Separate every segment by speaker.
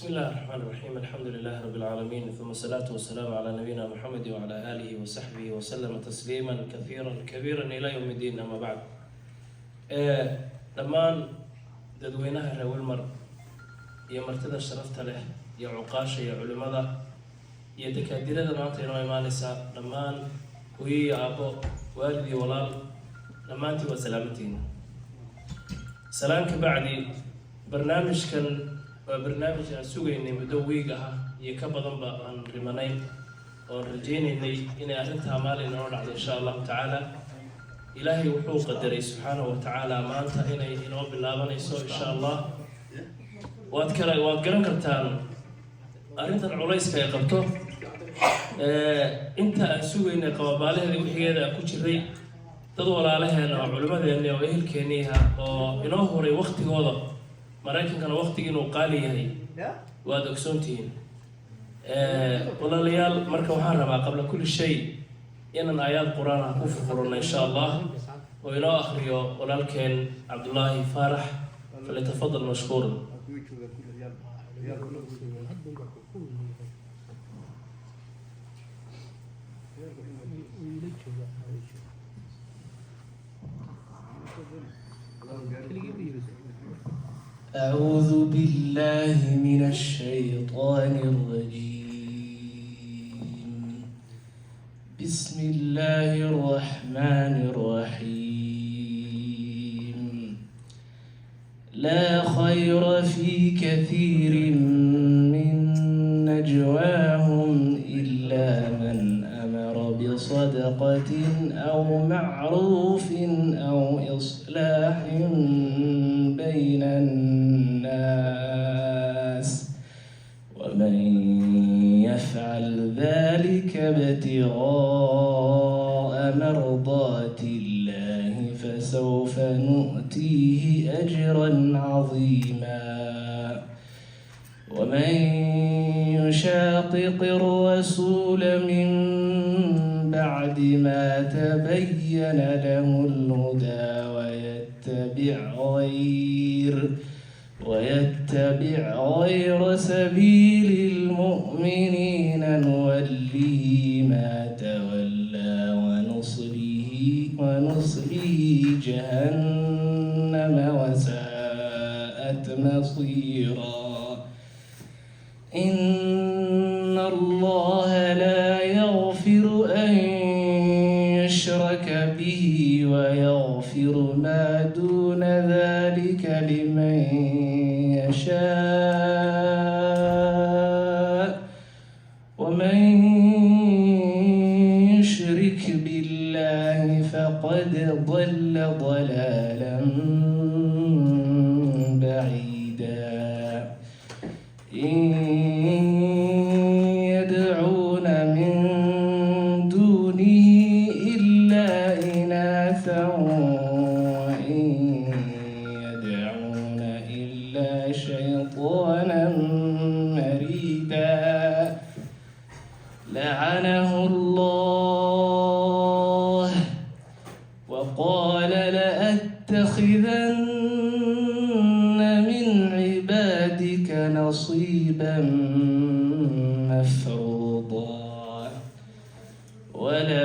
Speaker 1: بسم الله الرحمن الرحيم الحمد لله رب العالمين ثم الصلاة والسلام على نبينا محمد وعلى آله وصحبه وسلم تسليما كثيرا كبيرا إلى يوم الدين أما بعد دمان dadweynaha reer Wilmar iyo martida sharafta leh iyo cuqaasha iyo culimada iyo dekaadirada maanta inoo imaanaysa dhammaan hooyo iyo aabbo waalid iyo walaal dhammaantii waa salaamantiin salaan ka bacdi barnaamijkan waa barnaamij aan sugaynay muddo wiig ah iyo ka badanba aan rimanayn oo rajaynaynay inay arrintaa maalin inoo dhacdo insha allahu tacaala ilaahay wuxuu qadaray subxaanahu wa tacaala maanta inay inoo bilaabanayso insha allah waad garan kartaan arrintan culayska ay qabto inta aan sugaynay qababaalaheeda wixigeeda aan ku jiray dad walaalaheena oo culimadeena oo ehelkeeniiha oo inoo horay waqtigooda maraykankana waqtigii inuu qaali yahay waad ogsoontihiin walaalayaal marka waxaan rabaa qabla kulli shay inaan aayaad quraan ah ku furfurno insha allah oo inoo akhriyo walaalkeen cabdullaahi faarax falyatafadal mashkuuran
Speaker 2: أعوذ بالله من الشيطان الرجيم بسم الله الرحمن الرحيم لا خير في كثير من نجواهم إلا من أمر بصدقة أو معروف أو إصلاح بين الناس ومن يفعل ذلك ابتغاء مرضات الله فسوف نؤتيه أجرا عظيما ومن يشاقق الرسول من بعد ما تبين له الهدى ويتبع غير سبيل المؤمنين نوله ما تولى ونصله جهنم وساءت مصيرا إن الله لا يغفر أن يشرك به ويغفر ما دون ذلك لمن يشاء ومن يشرك بالله فقد ضل ضلالا بعيدا إن يدعون من دونه إلا إناثا وإن يدعون إلا شيطانا مريدا لعنه الله وقال لأتخذن من عبادك نصيبا مفروضا ولأضلنهم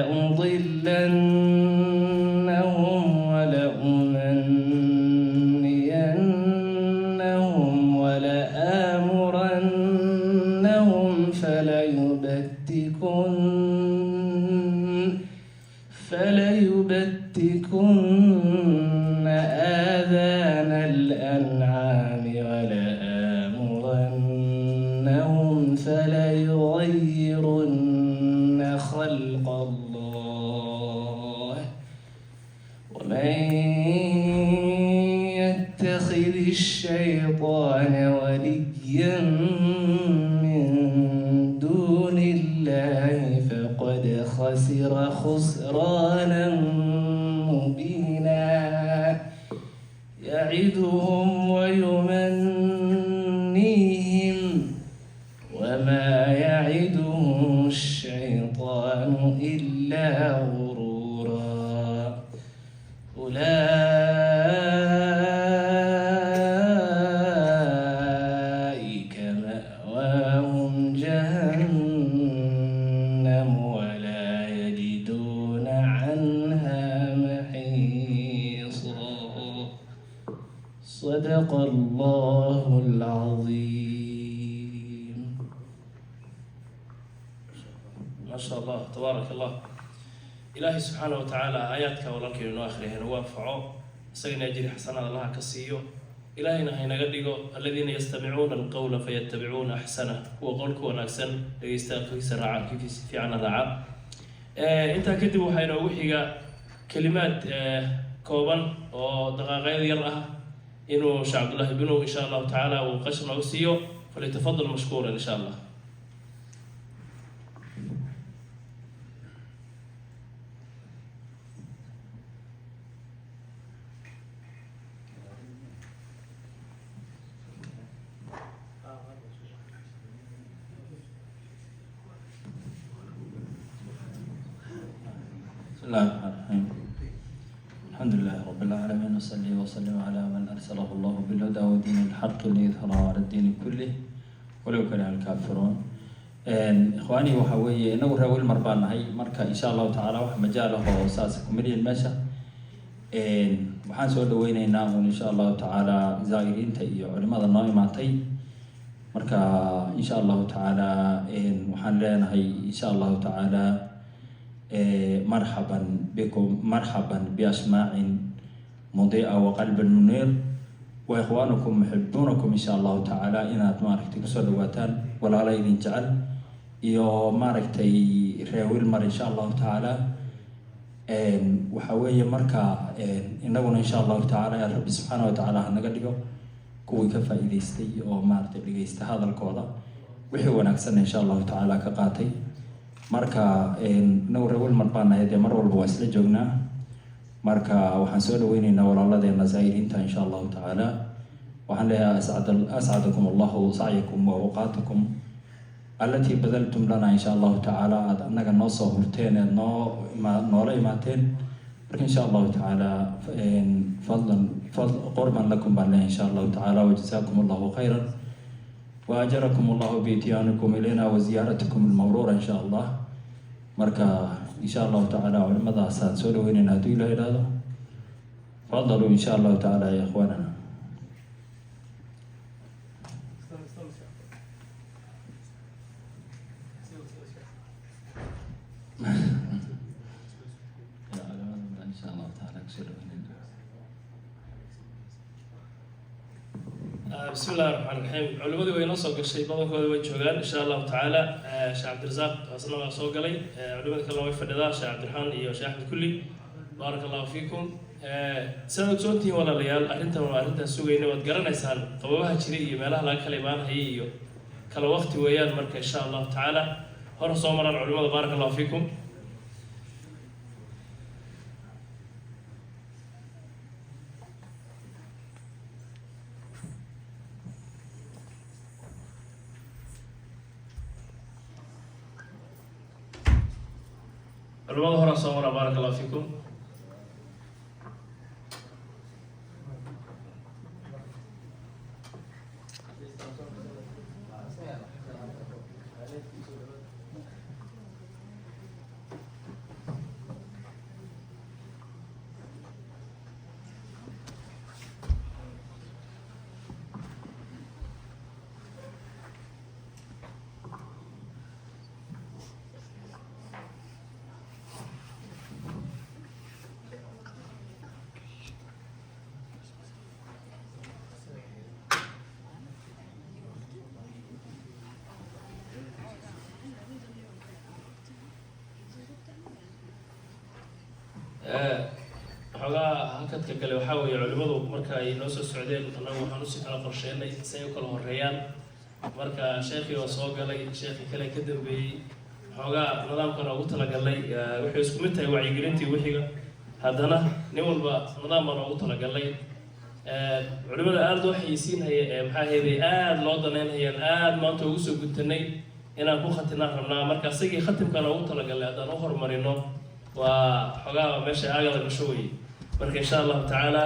Speaker 2: ولأمنينهم ولآمرنهم فليبتكن آذان الأنعام ولآمرنهم فليغيرن خلق الله ومن يتخذ الشيطان وليا من دون الله فقد خسر خسرانا مبينا يعدهم ويمنيهم وما يعدهم الشيطان إلا غرورا أولئك صدق الله العظيم.
Speaker 1: ما شاء الله تبارك الله. إلهي سبحانه وتعالى آياتك ولك إنه آخره نوافعه سجن أجري حسنا الله كسيو. إلهينا هنا قديقو الذين يستمعون القول فيتبعون أحسنه وقولك ونأحسن يستاقي سرعان كيف في عنا رعا. أنت كتبوا حين وحيقا كلمات كوبان ودقائق يرأها إنه شعب الله بنو إن شاء الله تعالى وقشنا وسيو فليتفضل مشكورا إن شاء الله.
Speaker 3: بسم الله الرحمن الرحيم. الحمد لله رب العالمين وصلي وسلم على من أرسله الله بالهدى ودين الحق ليظهره على الدين كله ولو كره الكافرون. إخواني وحوي إنه راوي المربان هاي مركا إن شاء الله تعالى ومجاله وأساسكم مليون ماشى. وحان سؤال ويننا إن شاء الله تعالى زائرين تي علماء النائماتي مركا إن شاء الله تعالى وحان لنا هاي إن شاء الله تعالى مرحبا بكم مرحبا بأسماع مضيئة وقلب منير وإخوانكم محبونكم إن شاء الله تعالى إن ماركتي كسودواتان ولا لا إذن جعل يو ماركتي ريويل مر إن شاء الله تعالى وحوية مركا إنه إن شاء الله تعالى يا رب سبحانه وتعالى هنقدقو كوي كفا إذيستي أو ماركتي بلغيست هذا الكوضة وحي ونكسن إن شاء الله تعالى كقاتي marka inagu reewal marbaanahay dee mar walba waa isla joognaa marka waxaan soo dhaweynaynaa walaaladeena zaa'iriinta insha allahu tacaala waxaan leeyahay ascadakum allahu sacyakum wa awqaatakum allatii badaltum lana insha allahu tacaala aad annaga noo soo hurteen eed noola imaateen marka insha allahu tacaala fadlan qurban lakum baan leeyahay insha allahu tacaala wajazaakum allahu khayran وأجركم الله بإتيانكم إلينا وزيارتكم المبرورة إن شاء الله. مركا إن شاء الله تعالى علماء أساد سولو وين نادو إلى هذا. فضلوا إن شاء الله تعالى يا إخواننا. إن شاء الله تعالى
Speaker 1: بسم الله الرحمن الرحيم. علماء وين نصو قشي بدن كودا way joogan insha Allah taala Sheikh Abdirazaaq asna waa soo galay علماء kale way fadhida Sheikh Abdirxaan iyo Sheikh Ahmed Kulli barakallahu fiikum sanad soontii walaalayaal arrintan waa arrinta sugayna wad garanaysaan qababaha jiray iyo meelaha laga kala imaanayay iyo kala waqti weeyaan marka insha Allah taala hor soo maraan culimada barakallahu fiikum. علماء هنا صورة بارك الله فيكم. xogaa halkadka kale waxaa weeye culimadu marka ay noo soo socdeen annagu waxaan usii kala qorsheynay si ay u kala horeeyaan marka sheekhii waa soo galay sheekhii kale ka dambeeyey xoogaa nidaamkana ugu talagalnay waxay isku mid tahay wacyigelintii wixiga haddana nin walba nidaam baan ugu talagalnay culimada aada loo xayeysiinhaya maxaa heeday aada loo danaynhayaan aada maanta ugu soo gudtanay inaan ku khatinaan rabnaa marka isagii khatimkana ugu talagalnay haddaan u horumarino waa xogaa meesha aagada gasho weye marka insha allahu tacaala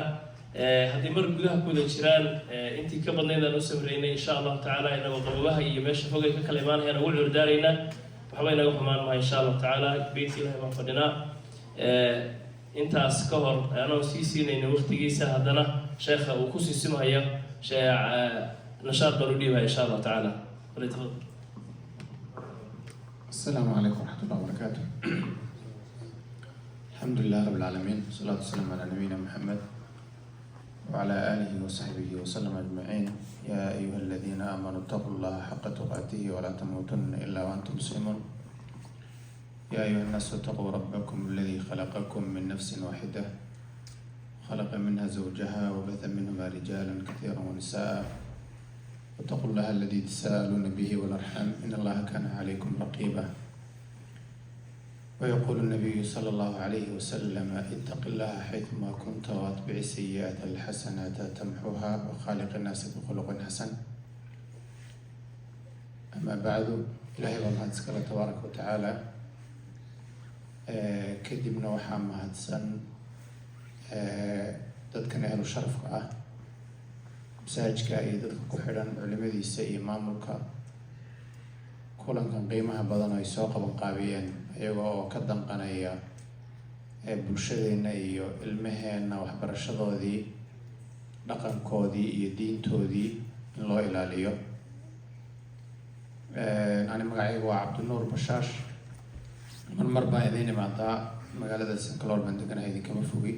Speaker 1: haddii mar gudaha kuwada jiraan intii ka badnayd aan u samreynay insha allahu tacaala inagoo qababaha iyo meesha fogay ka kala imaanayaan ugu cudurdaaraynaa waxba inaga xumaan maha insha allahu tacaala beytka ilahay baan fadhinaa intaas ka hor anoo sii siinayna waqtigiisa haddana sheekha uu ku sii simhayo nashaad baan u dhiibaya insha allah tacaala.
Speaker 4: السلام عليكم ورحمة الله وبركاته. الحمد لله رب العالمين والصلاة والسلام على نبينا محمد وعلى آله وصحبه وسلم أجمعين. يا أيها الذين آمنوا اتقوا الله حق تقاته ولا تموتن إلا وأنتم مسلمون. يا أيها الناس اتقوا ربكم الذي خلقكم من نفس واحدة خلق منها زوجها وبث منهما رجالا كثيرا ونساء واتقوا الله الذي تساءلون به والأرحام إن الله كان عليكم رقيبا. ويقول النبي صلى الله عليه وسلم اتق الله حيثما كنت واتبع السيئات الحسنات تمحوها وخالق الناس بخلق حسن. أما بعد إلهي والله تسكر تبارك وتعالى كدبنا وحام هدسن dadkan ahlu sharafka ah masaajidka iyo dadka ku xidhan culimadiisa iyo maamulka kulankan qiimaha badan ay soo qaban qaabiyeen iyaga oo ka danqanaya bulshadeena iyo ilmaheena waxbarashadoodii dhaqankoodii iyo diintoodii in loo ilaaliyo. ani magacayga waa cabdinuur bashaash, mar baa idiin imaadaa magaalada Sankalool baan deganahay, idinkama fogi.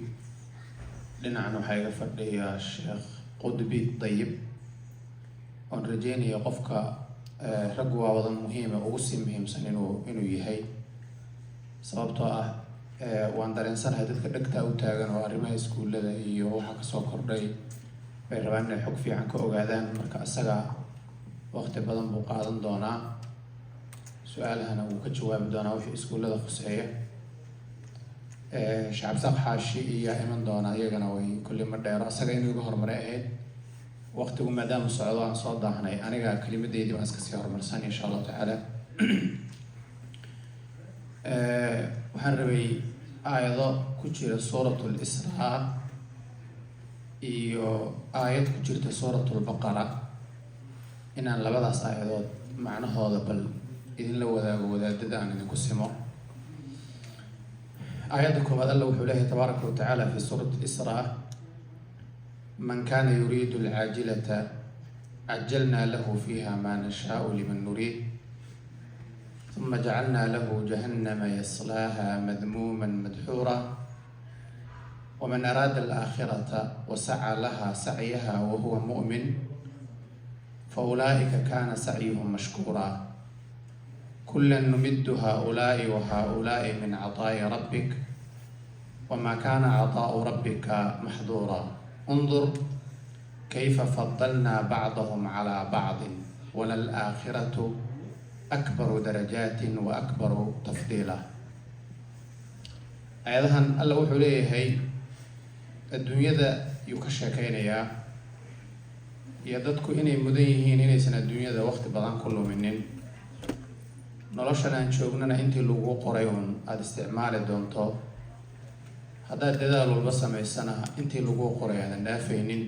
Speaker 4: dhinacana waxaa iga fadhiya sheekh qudbi dayib oon rajeynaya qofka raggu waa wadan muhiima ugu sii muhiimsan inuu yahay, sababtoo ah waan dareensanahay dadka dhegtaa u taagan oo arrimaha iskuullada iyo waxa kasoo kordhay bay rabaan inay xog fiican ka ogaadaan. marka isaga waqti badan buu qaadan doonaa, su-aalahana wuu ka jawaabi doonaa wixii iskuullada khuseeya. shacabsaaq xaashi iyo iman doona iyagana way kulli ma dheero, isaga inuu iga horumare ahayd. waqtigu maadaama socdo aan soo daahnay, aniga kelimadeydii baan iska sii horumarsan insha allahu tacaala. waxaan rabay aayado ku jira suuratul Israa iyo aayad ku jirta suuratul Baqara inaan labadaas aayadood macnahooda bal idinla wadaago wadaadada aan idinku simo. آيات كوباد الله وحوله تبارك وتعالى في سورة الإسراء من كان يريد العاجلة عجلنا له فيها ما نشاء لمن نريد ثم جعلنا له جهنم يصلاها مذموما مدحورا ومن أراد الآخرة وسعى لها سعيها وهو مؤمن فأولئك كان سعيهم مشكورا كلا نمد هؤلاء وهؤلاء من عطاء ربك وما كان عطاء ربك محظورا انظر كيف فضلنا بعضهم على بعض وللآخرة أكبر درجات وأكبر تفضيلا. أيضا الله وحوليه هي الدنيا ذا يكشكين يا dadku inay mudan yihiin inaysan adduunyada waqti badan ku luminin, noloshan aan joognana intii lagu qoray uun aada isticmaali doonto. haddaad dadaal walba samaysana intii lagu qoray aadan dhaafaynin.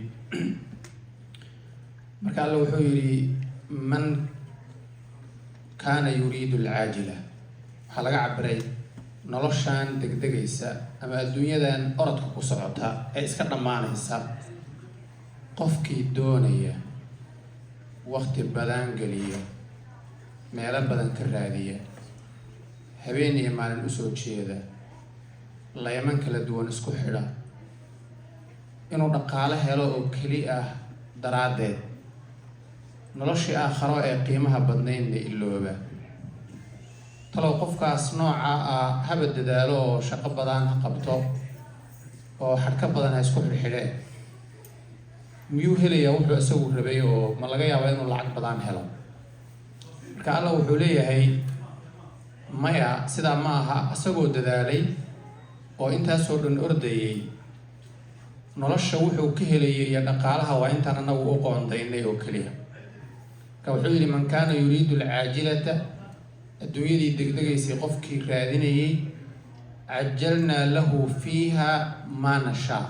Speaker 4: marka alla wuxuu yidhi man kaana yuriidu alcaajila, waxaa laga cabiray noloshan degdegaysa ama adduunyadan orodka ku socota ee iska dhammaanaysa. qofkii doonaya waqti badan geliya, meelo badan ka raadiya, habeen iyo maalin usoo jeeda, layaman kala duwan isku xidha, inuu dhaqaale helo oo keli ah daraaddeed, noloshii aakharo ee qiimaha badnaydna ilooba. talow qofkaas nooca ah haba dadaalo oo shaqo badan ha qabto oo xadhka badan ha isku xidhxidheen, miyuu helayaa wuxuu isagu rabay oo ma laga yaabaa inuu lacag badan helo? marka alla wuxuu leeyahay maya, sidaa ma aha. isagoo dadaalay oo intaasoo dhan ordayay, nolosha wuxuu ka helayay iyo dhaqaalaha waa intaan anagu u qoondaynay oo keliya. marka wuxuu yidhi man kaana yuriidu alcaajilata, adduunyadii degdegaysay qofkii raadinayay, cajalnaa lahu fiiha maa nashaa,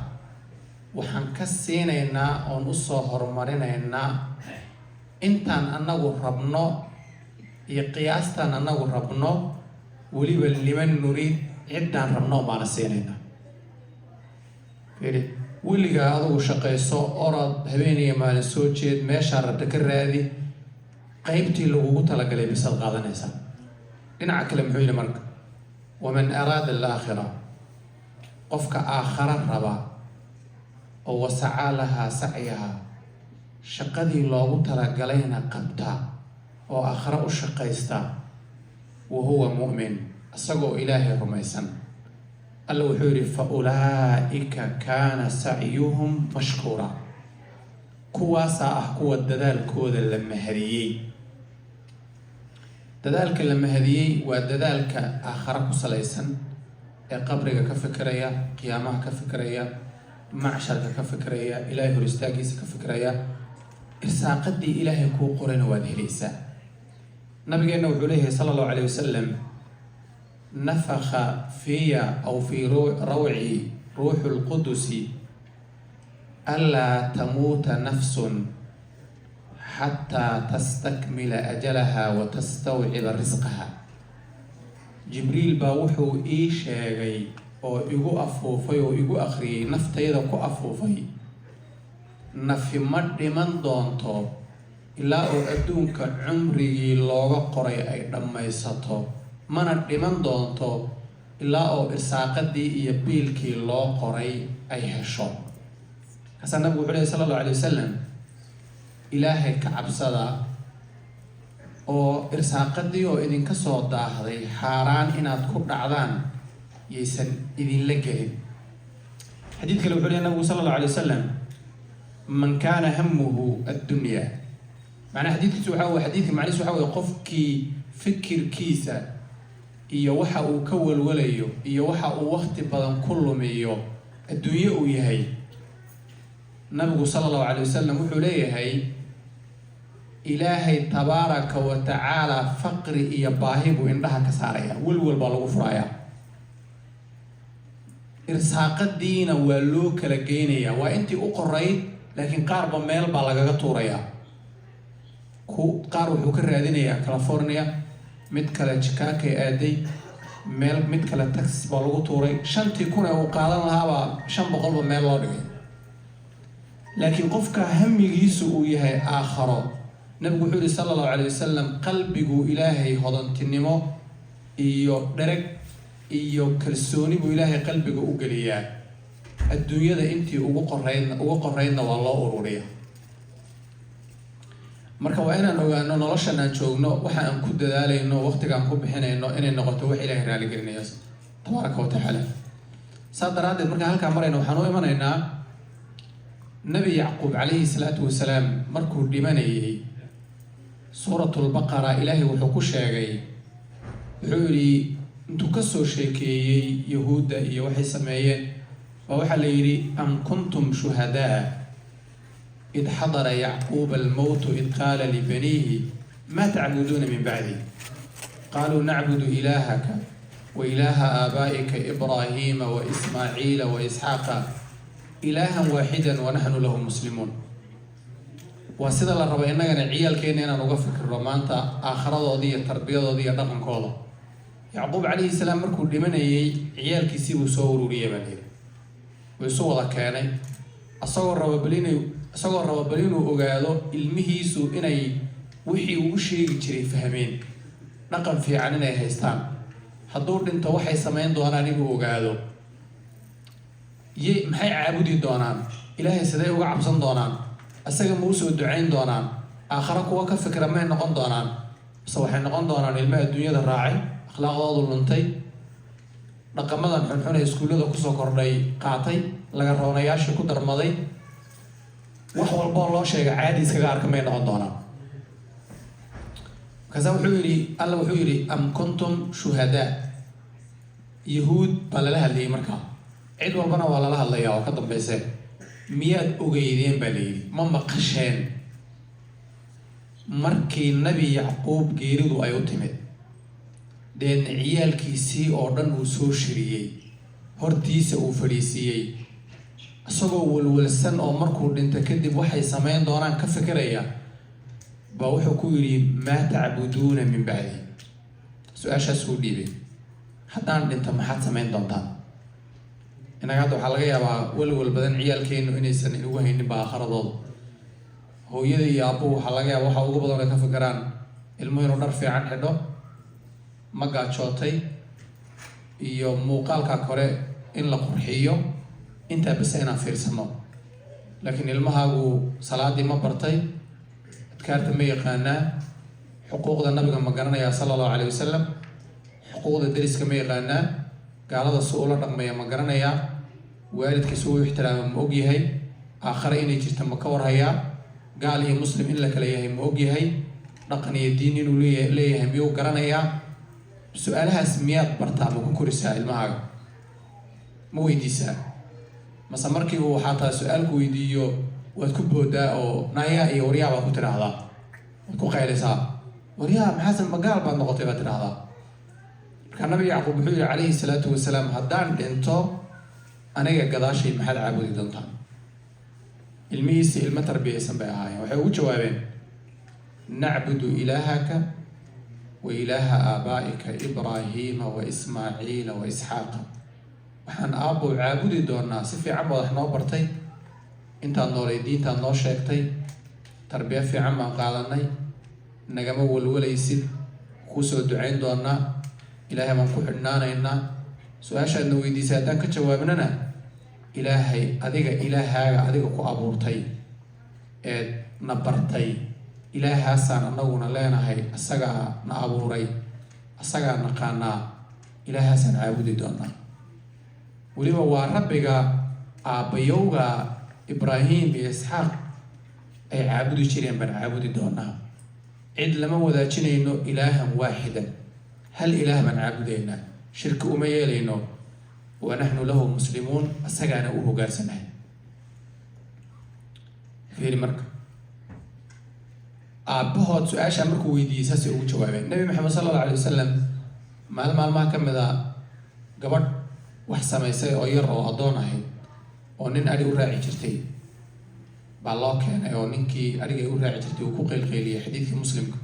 Speaker 4: waxaan ka siinaynaa oon usoo horumarinaynaa intaan anagu rabno iyo qiyaastaan anagu rabno, weliba liman nuriid ciddaan rabno baana siinaynaa. fiiri weligaa adigu shaqayso orod habeeniya maalin soo jeed meeshaa rabta ka raadi qaybtii lagugu talagalay bisaad qaadanaysaa dhinaca kale muxuu yidhi marka waman araada alaakhira qofka aakhara raba oo wasacaa lahaa sacyaha shaqadii loogu talagalayna qabta oo aakhara u shaqaysta wa huwa mu'min isagoo ilaahay rumaysan alla wuxuu yidhi fa ulaa'ika kaana sacyuhum mashkuura kuwaasaa ah kuwa dadaalkooda la mahadiyey dadaalka la mahadiyey waa dadaalka aakhara ku salaysan ee qabriga ka fikiraya qiyaamaha ka fikiraya macsharka ka fikiraya ilaahay hor istaagiisa ka fikiraya irsaaqadii ilaahay kuu qorayna waad helaysaa nabigeenna wuxuu leeyahay sala allahu calayh wasalam nafakha fiya aw fii rawci ruuxu lqudusi anlaa tamuuta nafsun xataa tastakmila ajalaha wa tastawciba risqaha jibriil baa wuxuu ii sheegay oo igu afuufay oo igu akhriyey naftayda ku afuufay nafi ma dhiman doonto ilaa oo adduunka cumrigii looga qoray ay dhammaysato mana dhiman doonto ilaa oo irsaaqadii iyo biilkii loo qoray ay hesho kaasaa nabigu wuxuu lehy sala allahu alay wasalam ilaahay ka cabsada oo irsaaqadii oo idinka soo daahday xaaraan inaad ku dhacdaan yaysan idinla gelin xadiid kale wuxuu lehy nabigu sala allahu alay wasalam man kaana hamuhu addunya macnaha xadiidkiisu xadiidka macnihiisu waxa weye qofkii fikirkiisa iyo waxa uu ka walwalayo iyo waxa uu waqti badan ku lumiyo adduunye uu yahay nabigu sala allahu calay wasalam wuxuu leeyahay ilaahay tabaaraka wa tacaala faqri iyo baahi buu indhaha ka saaraya welwel baa lagu furayaa irsaaqadiina waa loo kala geynayaa waa intii u qorayd laakiin qaarba meel baa lagaga tuurayaa qaar wuxuu ka raadinayaa california mid kale chicago aaday mid kale texas baa lagu tuuray 5,000 ee uu qaadan lahaabaa 500 ba meel loo dhigay laakiin qofka hamigiisu uu yahay aakharo nabigu wuxuu yihi sala allahu calayh wasalam qalbigu ilaahay hodantinimo iyo dhereg iyo kalsooni buu ilaahay qalbiga u geliyaa adduunyada intii ugu qoraydna waa loo ururiya marka waa inaan ogaano noloshan aan joogno waxa aan ku dadaalayno waqtigaan ku bixinayno inay noqoto wax ilaahay raali gelinayo tabaaraka wa tacaala saa daraaddeed markaan halkaa marayno waxaan u imanaynaa nabi yacquub calayhi salaatu wasalaam markuu dhimanayay suuratulbaqara ilaahay wuxuu ku sheegay wuxuu yidhi intuu kasoo sheekeeyey yahuudda iyo waxay sameeyeen waa waxaa la yidhi am kuntum shuhadaa إذ حضر يعقوب الموت إذ قال لبنيه ما تعبدون من بعدي قالوا نعبد إلهك وإله آبائك إبراهيم وإسماعيل وإسحاق إلها واحدا ونحن له مسلمون وسيد الله رب إننا عيال كيننا نغفك الرومانتا آخر ضي التربية ضي الرقم كولا يعقوب عليه السلام مركو لمن عيال كيسيبو سورو ليبني ويسوى كاني أصور رب بلينو ogaado ilmihiisu inay wixii uu sheegi jiray fahmeen dhaqan fiican inay haystaan hadduu dhinto waxay sameyn doonaan inuu ogaado maxay caabudi doonaan ilaahay sidee uga cabsan doonaan asaga ma u soo ducayn doonaan aakhara kuwa ka fikra may noqon doonaan base waxay noqon doonaan ilmo adduunyada raacay akhlaaqdoodu luntay dhaqamadan xunxun ee iskuullada kusoo kordhay qaatay laga roonayaashii ku darmaday wax walboo loo sheegay caadi iskaga arka may noqon doonaan markaasa alla wuxuu yidhi am kuntum shuhadaa yahuud baa lala hadlayay markaa cid walbana waa lala hadlayaa oo ka dambayse miyaad ogeydeen baa layidhi ma maqasheen markii nabi yacquub geeridu ay u timid deedna ciyaalkiisii oo dhan uu soo shiriyey hortiisa uu fadhiisiiyey isagoo walwalsan oo markuu dhinto kadib waxay sameyn doonaan ka fikiraya baa wuxuu ku yidhi maa tacbuduuna min bacdi su-aashaas uu dhiibay haddaan dhinto maxaad samayn doontaan innaga hadda waxaa laga yaabaa walwal badan ciyaalkeenu inaysan inugu haynin baa aakhiradooda. hooyada iyo aabbuhu waxaa laga yaabaa waxa ugu badan ay ka fikiraan ilmuhu inuu dhar fiican xidho, ma gaajootay, iyo muuqaalka kore in la qurxiyo, intaa bas inaan fiirsano. laakiin ilmahaagu salaadii ma bartay, adkaarta ma yaqaanaa, xuquuqda nabiga ma garanayaa sallallahu alayhi wasallam, xuquuqda deriska ma yaqaanaa, gaalada si ula dhaqmaya ma garanayaa, waalidkiisa uu ixtiraama ma ogyahay, aakhare inay jirta ma ka warhayaa, gaal iyo muslim in la kala yahay ma ogyahay, dhaqan iyo diin inuu leeyahay miyuu garanayaa? su-aalahaas miyaad bartaa ma ku korisaa ilmahaaga? ma weydiisaa? mase markii uu xataa su-aalku weydiiyo waad ku boodaa oo naayaa iyo waryaa baad ku tidhaahdaa, waad ku qaylisaa, waryaa maxaasan magaal baad noqotay baad tidhaahdaa. markaa nabi yacquub wuxuu yihi calayhi salaatu wasalaam, haddaan dhinto aniga gadaashay maxaad caabudi doontaan? ilmihiisi ilmo tarbiyaysan bay ahaayeen. waxay ugu jawaabeen, nacbudu ilaahaka wa ilaaha aabaa'ika ibraahiima wa ismaaciila wa isxaaqa. waxaan aabbow caabudi doonaa, si fiican baad wax noo bartay, intaad noolay diintaad noo sheegtay, tarbiya fiican baan qaadanay, nagama walwalaysid, kuu soo ducayn doonaa, ilaahay baan ku xidhnaanaynaa. su-aashaadna weydiisay haddaan ka jawaabnana, ilaahay adiga ilaahaaga adiga ku abuurtay eed na bartay, ilaahaasaan anaguna leenahay, asagaa na abuuray, asagaa naqaanaa, ilaahaasaan caabudi doonaa. weliba waa rabbiga aabbayowga ibraahim iyo isxaaq ay caabudi jireen baan caabudi doonaa. cid lama wadaajinayno ilaahan waaxidan, hal ilaah baan caabudaynaa, shirki uma yeelayno, wa naxnu lahu muslimuun, asagaana u hogaansanahay. fiiri marka aabbahood su-aashaa markuu weydiiyey saasay ugu jawaabeen. nabi maxamed sallallahu alayhi wasalam maalmaha ka mid a gabadh wax samaysay oo yar oo addoon ahayd oo nin adhi u raaci jirtay baa loo keenay, oo ninkii adhigay u raaci jirtay uu ku qeylqeyliyay xadiidkii muslimka.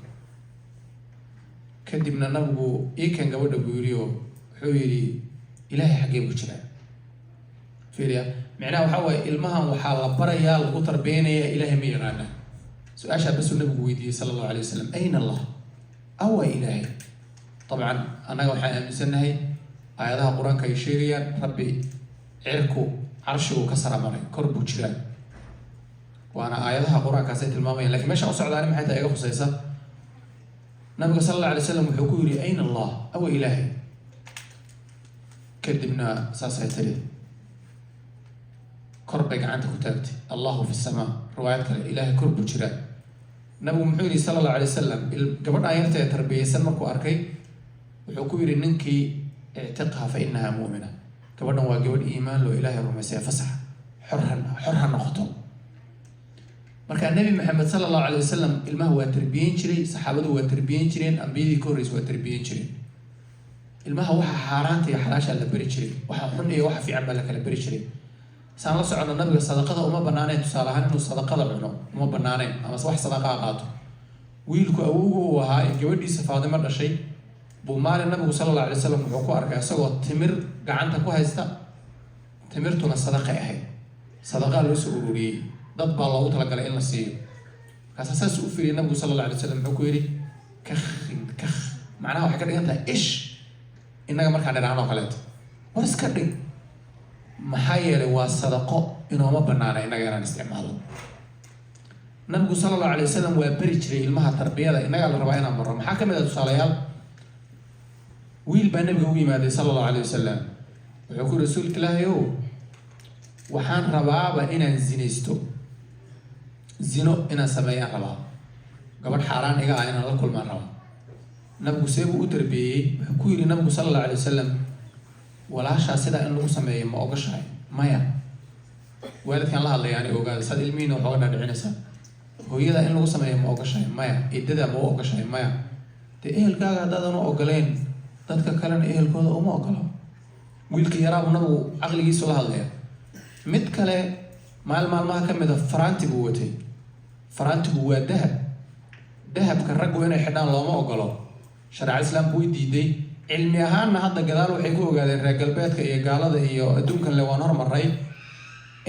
Speaker 4: kadibna nabigu iikan gabadha buu yidhi oo wuxuu yidhi ilaahay xaggee buu jiraa? fiiriya, micnaha waxaa waaye ilmahan waxaa la barayaa, lagu tarbiyeynayaa, ilaahay ma yaqaana. su-aashaa basuu nabigu weydiiyey sala allahu alayh wasalam, ayna allah? awa ilaahay? dabcan annaga waxaan aaminsannahay aayadaha qur-aanka ay sheegayaan rabbi cirku carshigu ka saramaray, kor buu jiraa, waana aayadaha qur-aankaasay tilmaamayaan. lakiin meeshaan u socdaani maxay tahay iga khusaysa? nabiga sala allah alay slam wuxuu ku yidhi ayna allah? awa ilaahay? kadibna saasay tiri, kor bay gacanta ku taagtay, allahu fi samaa. riwaayad kale, ilaahay kor buu jiraa. nabigu muxuu yidhi sala allahu alay wasalam, gabadhaan yarta ee tarbiyaysan markuu arkay wuxuu ku yidhi ninkii ictiqha fa inaha mu'mina, gabadhan waa gabadh iimaan loo ilaahay rumaysay, fasax xor ha noqoto. markaa nabi maxamed sala allahu alay wasalam ilmaha waa tarbiyeyn jiray, saxaabadu waa tarbiyeyn jireen, ambiyadii ka horreysay waa tarbiyeyn jireen. ilmaha waxa xaaraanta iyo xalaashaa la beri jiray, waxa xun iyo waxa fiican baa la kala beri jiray. saan la socono nabiga sadaqada uma banaanayn, tusaale ahaan inuu sadaqada cuno uma banaanayn, ama wax sadaqaa qaato. wiilku awowga uu ahaa ee gabadhiisa faadimo dhashay buu maalin nabigu sala alla alay wasalam wuxuu ku arkay isagoo timir gacanta ku haysta, timirtuna sadaqay ahayd, sadaqaa loo soo ururiyey, dad baa loogu talagalay in la siiyo. markaasa saas u firiyay nabigu sala alla alay wasalam wuxuu ku yidhi kakh, macnaha waxay ka dhigan tahay ish, innaga markaan dhiraanoo kaleeto, war iska dhig, maxaa yeelay waa sadaqo, inooma banaana innaga inaan isticmaalo. nabigu sala allahu alay wasalam waa beri jiray ilmaha tarbiyada, innagaa la rabaa inaan barro. maxaa ka mid ah tusaalayaal? wiil baa nabiga u yimaaday sala allahu alay wasalam, wuxuu ku yidhi rasuulka ilaahay ow, waxaan rabaaba inaan zinaysto, zino inaan sameeyaan rabaa, gabadh xaaraan iga ah inaan la kulmaan rabaa. nabigu seebuu u tarbiyeeyey? wuxuu ku yidhi nabigu sala allahu alay wasalam, walaashaa sidaa in lagu sameeyo ma ogashahay? maya. waalidkaan la hadlaya ani ogaada, saad ilmihiina wax oga dhaadhicinaysaa. hooyadaa in lagu sameeyo ma ogashahay? maya. eedadaa ma u ogashahay? maya. dee ehelkaaga haddaadan u ogoleyn, dadka kalena ehelkooda uma ogolo. wiilka yaraabu nabigu caqligiisu la hadlaya. mid kale maalmaha ka mid a faraanti buu watay. faraantigu waa dahabka raggu inay xidhaan looma ogolo, shareecada islaamku way diiday, cilmi ahaanna hadda gadaal waxay ku ogaadeen reer galbeedka iyo gaalada iyo adduunkan le waan hormaray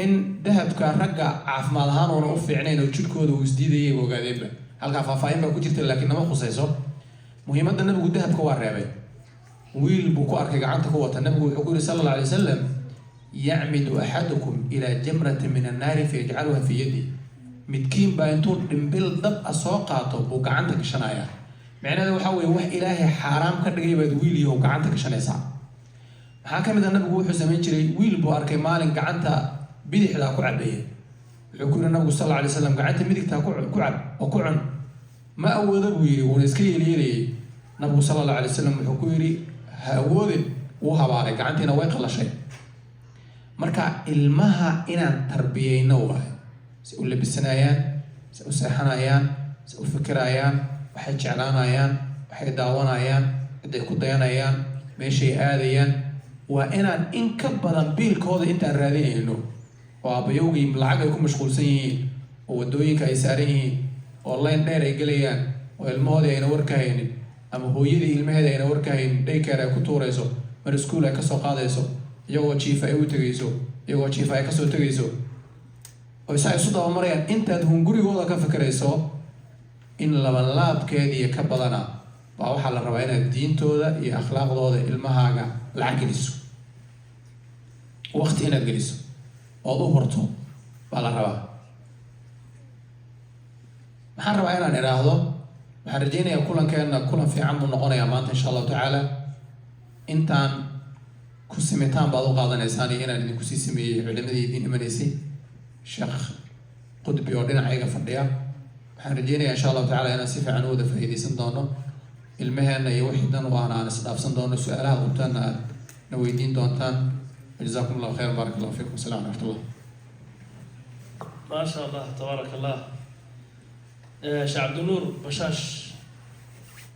Speaker 4: in dahabka ragga caafimaad ahaan uuna u fiicnayn oo jidhkooda uu isdiidayay ba ogaadeenba halkaa faahfaahin baa ku jirta laakiin nama khusayso muhiimadda nabigu dahabka waa reebay wiil buu ku arkay gacanta ku wata nabigu wuxuu ku yidhi sala alla alay wasalam yacmidu axadukum ilaa jamratin min annaari fayajcaluha fii yadi midkiin baa intuu dhimbil dab a soo qaato buu gacanta gashanayaa micnaheeda waxaa weeye wax ilaahay xaaraam ka dhigay baad wiil yahow gacanta gashanaysaa maxaa ka mid ah nabigu wuxuu samayn jiray wiil buu arkay maalin gacanta bidixdaa ku cabeeya wuxuu ku yidhi nabigu sal alla alay wasalam gacanta midigtaa ku cab oo ku cun ma awoodo buu yidhi wuuna iska yeelyeelayay nabigu sala alla alay wasalam wuxuu ku yidhi ha awoodin wuu habaaray gacantiina way qalashay marka ilmaha inaan tarbiyeyno waayo si u labisanayaan si u seexanayaan si u fikirayaan waxay jeclaanayaan waxay daawanayaan ciday ku dayanayaan meeshay aadayaan waa inaan in ka badan biilkooda intaan raadinayno oo aabbayowgii lacag ay ku mashquulsan yihiin oo waddooyinka ay saaran yihiin oo layn dheer ay gelayaan oo ilmahoodii ayna war ka haynin ama hooyadii ilmaheeda ayna war ka haynin daycare ay ku tuurayso mar iskuul ay kasoo qaadayso iyagoo jiifa ay u tegayso iyagoo jiifa ay kasoo tegayso oo isaa isu dabamarayaan intaad hungurigooda ka fikirayso in labanlaabkeediiyo ka badana baa waxaa la rabaa inaad diintooda iyo akhlaaqdooda ilmahaaga lacag geliso waqti inaad geliso ood u horto baa la rabaa waxaan rabaa inaan idhaahdo waxaan rajaynayaa kulankeenna kulan fiican buu noqonayaa maanta insha allahu tacaala intaan ku simitaan baad u qaadanaysaan iyo inaan idinku sii sameeyey culimadii idiin imanaysay sheekh qudbi oo dhinacayga fadhiya waxaan rajaynayaa insha allahu tacala inaan si fiican u wada faa'iidaysan doono ilmaheenna iyo wixii dan waana aan isdhaafsan doono su-aalaha qabtaanna aad na weydiin doontaan jazakum allahu khayran baarak allahu fiikum asalamu raxmat ullah
Speaker 1: ما شاء الله تبارك الله شيخ عبد النور بشاش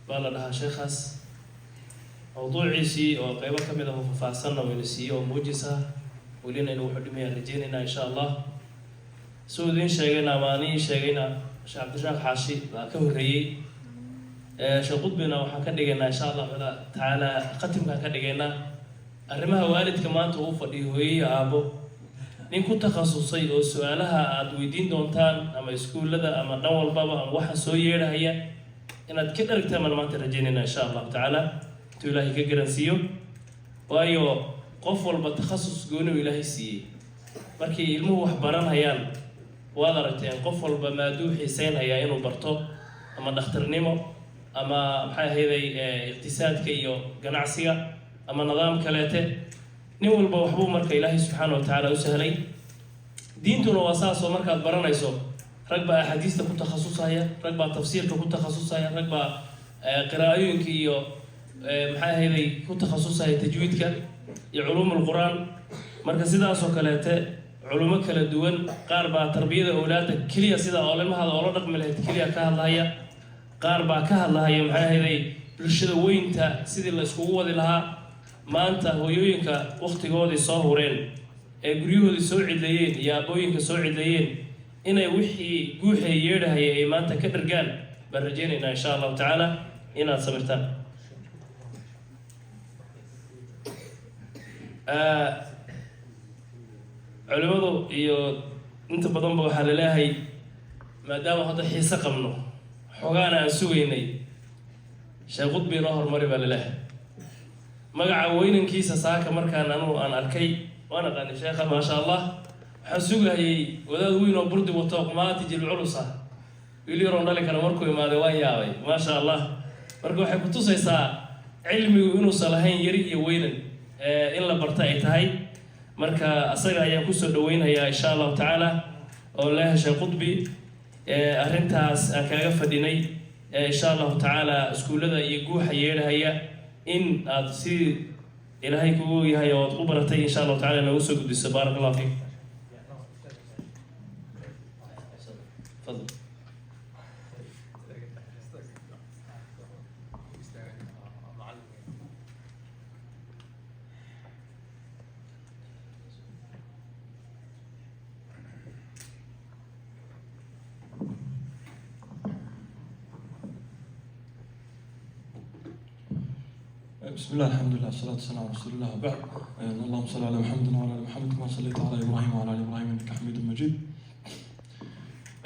Speaker 1: بالا لها شيخاس موضوع عيسي او قيبه كميده فافاسنا وينسي او موجسه ولينا انه وحدمي رجينا ان شاء الله سودين شيغنا ماني شيغنا شيخ عبد الرزاق حاشي ka horeeyay sheekh qudbina waxaan ka dhigaynaa insha Allah taala qatimka ka dhigaynaa arrimaha waalidka maanta uu fadhiyo hooyay aabo nin ku takhasusay oo su'aalaha aad weydiin doontaan ama iskuulada ama dhan walbaba ama waxa soo yeedhaya inaad ka dharagtaan maanta rajaynayna insha Allah taala intuu Ilaahay ka garansiiyo waayo qof walba takhasus gooni uu Ilaahay siiyay markii ilmuhu wax baranayaan waad aragteen qof walba maaduu xiiseynaya inuu barto ama dhakhtarnimo ama maxay ahaydey iqtisaadka iyo ganacsiga ama nidaam kaleete nin walba waxbuu marka Ilaahay subxaanahu wa ta'ala u sahlay diintuna waa saas oo markaad baranayso rag baa xadiista ku takhasusaya rag baa tafsiirka ku takhasusaya rag baa qiraa'ooyinka iyo maxay ahaydey ku takhasusaya tajwiidka iyo culuumul quraan marka sidaas oo kaleete culumo kala duwan qaar baa tarbiyada awlaadda kaliya sida oolamahaada oo la dhaqmi lahayd kaliya ka hadlaya qaar baa ka hadlaya maxay ahaydey bulshada weynta sidii la iskugu wadi lahaa maanta hooyooyinka waqtigoodii soo hureen ee guryahoodii soo cidlayeen iyo aabooyinka soo cidlayeen inay wixii guuxay yeedhahaya ay maanta ka dhargaan baan rajaynaynaa insha allahu tacaala inaad sabirtaan culimadu iyo inta badanba waxaa laleeyahay maadaama hadda xiise qabno xogaana aan sugaynay sheekh qudbi inoo horumari baa laleeyahay magaca weynankiisa saaka markaan anugu aan arkay waan aqaani sheekha maasha Allah waxaan sugayay wadaad weyn oo burdi wato qumaati jilculus ah wiil yar oo dhali kara markuu imaaday waan yaabay maasha Allah marka waxay ku tusaysaa cilmigu inuusan lahayn yari iyo weynan in la barta ay tahay marka asaga ayaan kusoo dhaweynayaa insha Allah tacaala oo leeyahay sheekh qudbi arrintaas aan kaaga fadhinay insha Allah tacaala iskuulada iyo guuxa yeedhahaya in aad si ilaahay kugu yahay oo ku baratay insha Allah tacaala nagu soo gudbiso barakallahu fiik fadlan
Speaker 5: بسم الله الحمد لله والصلاة والسلام على رسول الله وبعد. اللهم صل على محمد وعلى آل محمد كما صليت على إبراهيم وعلى آل إبراهيم إنك حميد مجيد.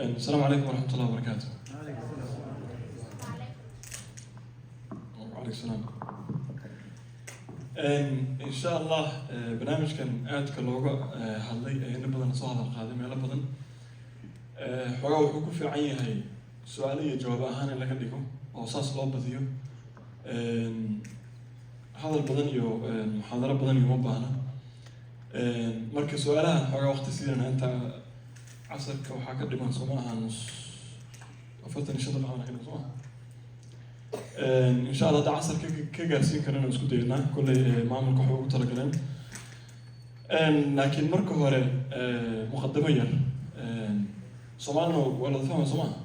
Speaker 5: السلام عليكم ورحمة الله وبركاته. وعليكم السلام. إن شاء الله برنامج كان آتك اللوجو هذي نبضنا صهر القادم يلا بدن حوار وحكوا في عين هاي سؤالية جواب أهان اللي كديكم أو صاص لو بديو هذا البدن يو محاضرة بدن يو مبانا مركز سؤالها حوار وقت سيرنا أنت عصرك وحكى دمان سماها نص أفتني شطر معنا كنا سماها إن شاء الله ده عصر كجالسين كنا نسكت دينا كل ما عمل كحوق تركنا لكن مركو هو مقدمية سمعنا ولا فهم سمعنا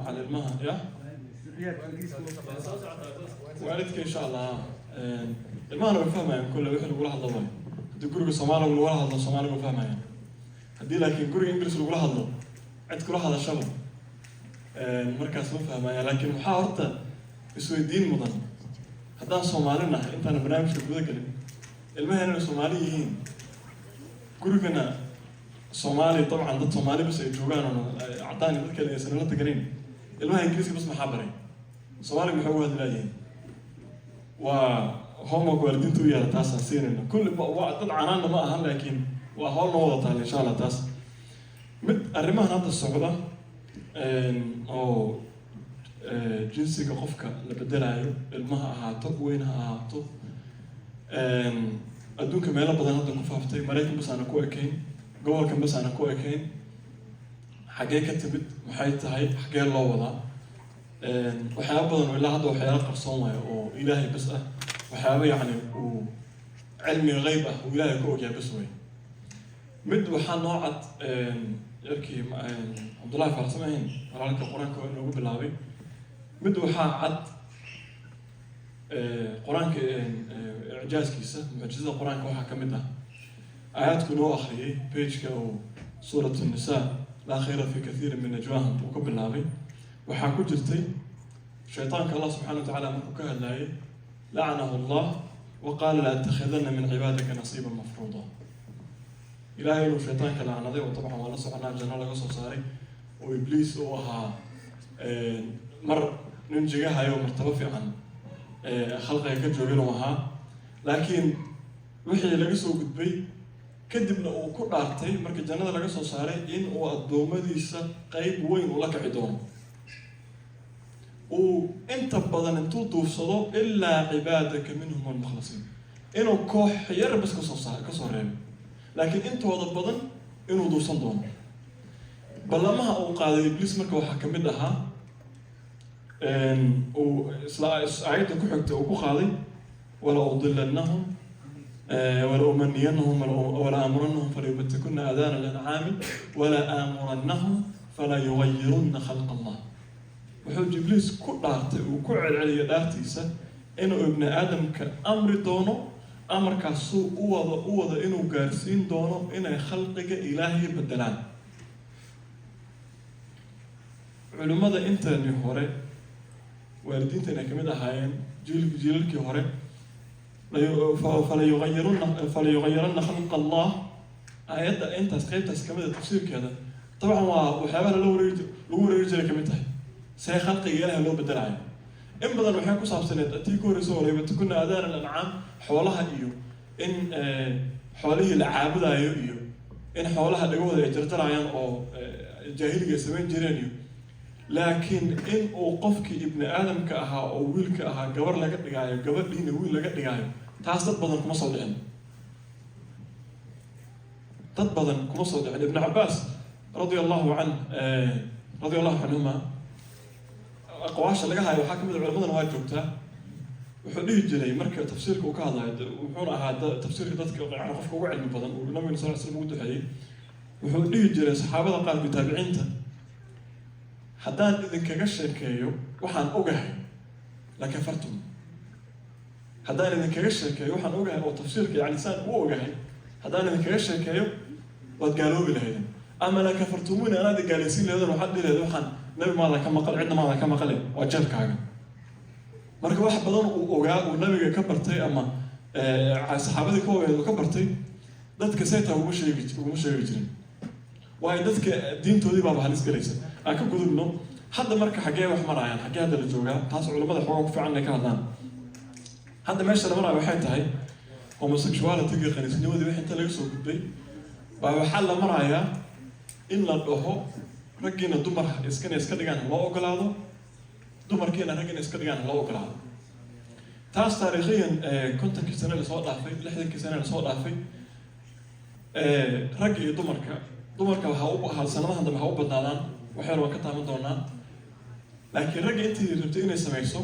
Speaker 5: على المها يا وعدتك إن شاء الله المها أنا بفهمها يعني كل واحد يقول هذا الله دي كل سمعنا ولا هذا سمعنا بفهمها يعني هدي لكن كل إنجليز يقول هذا عند كل هذا الشباب مركز مفهمها يعني لكن محاورته isweydiin mudan haddaan Soomaalina intaan barnaamijka guda galin ilmaheena Soomaaliyiin gurigana Soomaali طبعا dad Soomaali bas ay joogaan oo cadaan dad kale aysan la tagarin ilmaha Ingiriisi bas maxaa baray Soomaali maxay u hadlayeen waa homework waalidiintu yaala taas siinayna kulli waa dad canaana ma ahan laakiin waa hawl noo wada taal insha Allah taas mid arrimahan hadda socda oo jinsiga qofka la bedelayo ilmaha ahaato weyn ha ahaato adduunka meelo badan hadda ku faaftay Mareykan bas aan ku ekeyn gobolkan bas aan ku ekeyn xagee ka timid maxay tahay xagee loo wadaa waxyaabo badan oo ilaa hadda waxyaabo qarsoon waayo oo Ilaahay bas ah waxyaabo yacni uu cilmi gayb ah uu Ilaahay ku ogyahay bas way mid waxaa noocad yarkii Cabdullaahi Farsamayn walaalka quraanka inuu bilaabay mid waxaa cad quraanka icjaaskiisa mucjizada quraanka waxaa ka mid ah aayaadku noo akhriyay page-ka oo suurat an-nisaa laa khayra fi kathiirin min najwaahum uu ka bilaabay waxaa ku jirtay shaytaanka Allah subxaanahu wa tacaala markuu ka hadlayay lacanahu Allah wa qaala la attakhidanna min cibaadika nasiiban mafruuda ilaahay inuu shaytaanka lacnaday oo dabcan waa la soconaa janno laga soo saaray oo ibliis uu ahaa mar nin jigahayo martaba fiican khalqiga ka joogin oo ahaa laakiin wixii laga soo gudbay kadibna uu ku dhaartay markii jannada laga soo saaray in uu adoomadiisa qayb weyn ula kici doono uu inta badan intuu duufsado ilaa cibaadaka minhum almukhlasiin inuu koox yar bas ka soo reebo laakiin intooda badan inuu duufsan doono ballamaha uu qaaday ibliis marka waxaa ka mid ahaa آيات كحكت وكخاضي ولا أضلنهم ولا أمنينهم ولا أمرنهم فليبتكن آذان الأنعام ولا آمرنهم فلا يغيرن خلق الله وحوج إبليس كل دارت وكل علي دارتيسة إنه ابن آدم كأمر دونه أمر كسوء أوض إنه جارسين دونه إنه خلقك إلهي بدلان علماء أنت نهوري والدينتنا كمية هاين جيل كهوري فليغيرن خلق الله آيات أنت سقيت كمية تفسير كذا طبعا وحيابها لو رجل كمية سي خلق إياها لو بدل عين إن بدل وحياكو صعب سنة أتيكو رسولة بتكون آذان الأنعام حولها إيو إن حوله العابد إيو إن حولها لقوة يجرتر عيان أو جاهلية سمين جيران إيو لكن إن أوقفك ابن آدم كأها أو ويل كأها جبر لقى دقايق جبر لين ويل لقى دقايق تعصد بدن كمصل لين تبدن كمصل لين ابن عباس رضي الله عنهما أقواش لقاها وحاكم العلماء الواجبتها وحديه جري مركز تفسيرك وكذا وحنا هذا تفسير ذاتك يعني قفك وعلم بدن والنبي صلى الله عليه وسلم ودحي وحديه جري صحابة قال بتابعينته haddaan idinkaga sheekeeyo waxaan ogahay la kafartum haddaan idinkaga sheekeeyo waxaan ogahay oo tafsiirka yani saan u ogahay haddaan idinkaga sheekeeyo waad gaaloobi lahaydeen ama la kafartumuna anaad gaalaysiin lahaydeen waxaad dhihi lahaydeen waxaan nabi maada ka maqal cidna maada ka maqale waa jeelkaaga marka wax badan uu ogaa uu nabiga ka bartay ama saxaabadii ka ogeed ka bartay dadka sayta ugu sheegi jirin waayo dadka diintoodii baa halis galaysa aan ka gudubno hadda marka xagee wax marayaan xagee hadda la joogaa taas culimada xogaa ku fiican inay ka hadlaan hadda meesha la maraayo waxay tahay homosexuality-ga qaniisnimadii wixii inta laga soo gudbay baa waxaa la marayaa in la dhaho raggiina dumar iska dhigaan loo ogolaado dumarkiina raggiina iska dhigaan loo ogolaado taas taariikhiyan 50 sano la soo dhaafay 60 sano la soo dhaafay rag iyo dumarka waxa sanadahan dambe waxa u badnaadaan waxay rabaan ka taaban doonaan laakiin ragga intii rabtay inay samayso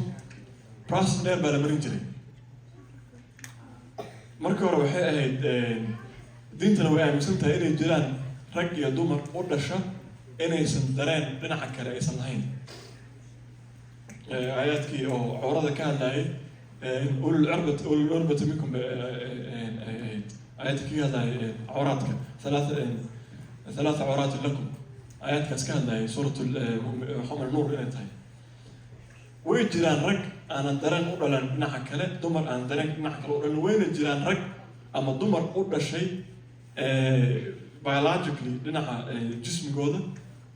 Speaker 5: process dheer baa la marin jiray markii hore waxay ahayd diintana way aaminsan tahay inay jiraan rag iyo dumar u dhasha inaysan dareen dhinaca kale aysan lahayn aayaadkii oo cawrada ka hadlayay ulul urbati minkum aayaadkii ka hadlayay cawraadka ثلاث عورات لكم آيات كاسكان هاي سورة محمد النور إنها تاي ويجران رك أنا دران أولا نحكله دمر أنا دران نحكله وين الجيران رك أما دمر أولا شيء biologically لنحا جسم جوده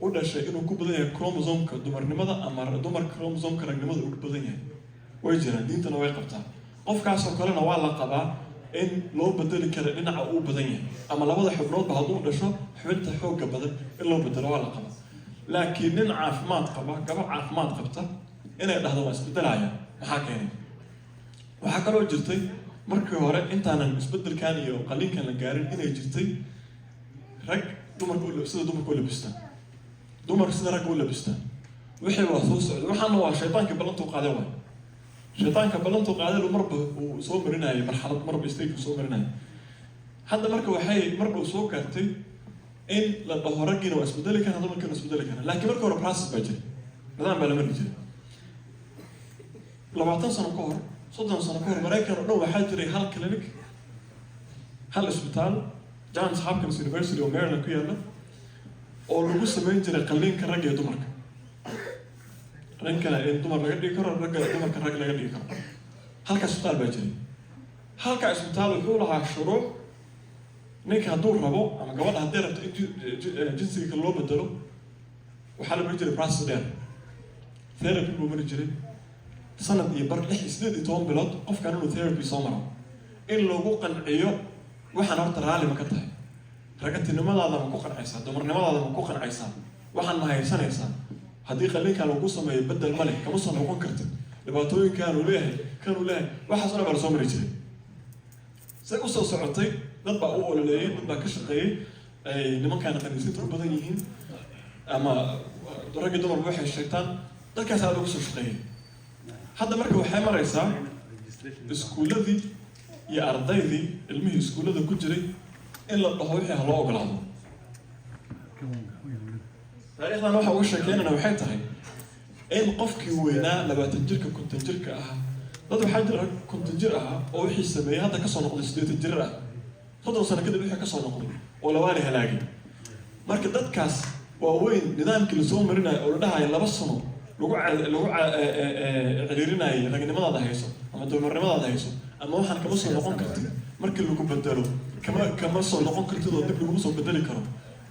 Speaker 5: أولا شيء إنه كوبدين كروموزوم كدمر نمدا أما دمر كروموزوم كرج نمدا كوبدين ويجران دين تنوي قبتها قف كاسو كلنا ولا قبا إن لو بدل كذا إن عقوب بدنيا أما لو واضح حبرات بهذول دشوا حبلت حوج بدل إلا بدل ولا قبا لكن إن عافمات قبا عافمات قبته إن هذا ما استبدل عيا محاكيني وحكروا جرتي مركي ورا أنت أنا استبدل كان يو قليل كان الجارين إن جرتي رج دمر كل سيد دمر كل بستان دمر سيد رج كل بستان وحي وصوص وحنا وشيطان كبلنتو قادوا شيطان كبلنتو قاعد له مربى وسو مرناي مرحله مربى ستيك وسو مرناي هذا مركه وحي مربى وسو كارتي ان لا بهرجنا واسبدل كان هذا كان اسبدل كان لكن مركه ورا براس باجي نظام بلا مرجي لو 20 سنه كور 30 سنه كور مريكان دو waxaa jiray hal clinic hal isbitaal Johns Hopkins University of Maryland ku yaala oo lagu sameyn jiray qalliinka rag iyo dumarka رنكنا إن دمر لقدي كرر رجع دمر كرر لقدي كرر هلك اسبتال بيجري هلك اسبتال وحولها الشروع نيك هدور ربو أما قبل هدير جنسي كلو بدلو وحال بيجري براس دير ثيرابي بمرجري سنة يبر لحي سنة يتوم بلاد قف كانوا له ثيرابي صامرة إن لو قن عيو وحنا نرتر عالي مكتها رجعت النمل هذا مكوخن عيسى دمر النمل هذا مكوخن عيسى وحنا ما هي سنة يسان هذه خليك على قصة ما يبدل الملك كمصنع نقول كرتن لبعضهم كانوا له وحصلوا على صوم رجلي سقصة صعطي نطبع أول ليه نطبع كشقي أي لما كان خميسين تربى ذنيين أما درجة دمر بوحي الشيطان ده كان هذا قصة شقي هذا مركب وحامر يسا السكولة ذي يا أرضي ذي المي السكولة ذي كجري إلا الضحويحي هلا أقلعه تاريخنا نوحا وشا كينا نوحي تهي إن قفكي وينا لبا تنجرك كنت تنجرك أها ضدو حاجة كنت تنجر أها أو وحي السمية هذا كسو نقضي سدية تنجر أها خضر سنة كده بيحي كسو نقضي ولواني هلاقي مارك داد كاس ووين نظام كل سوم مرنا أو لدها يلا بصنو لوقع عريرنا رجل ماذا هيسو أما دول ماذا هيسو أما واحد كمصر نقون كرتي مارك اللي بدلو كمصر نقون كرتي ضد اللي كمصر بدلي كرو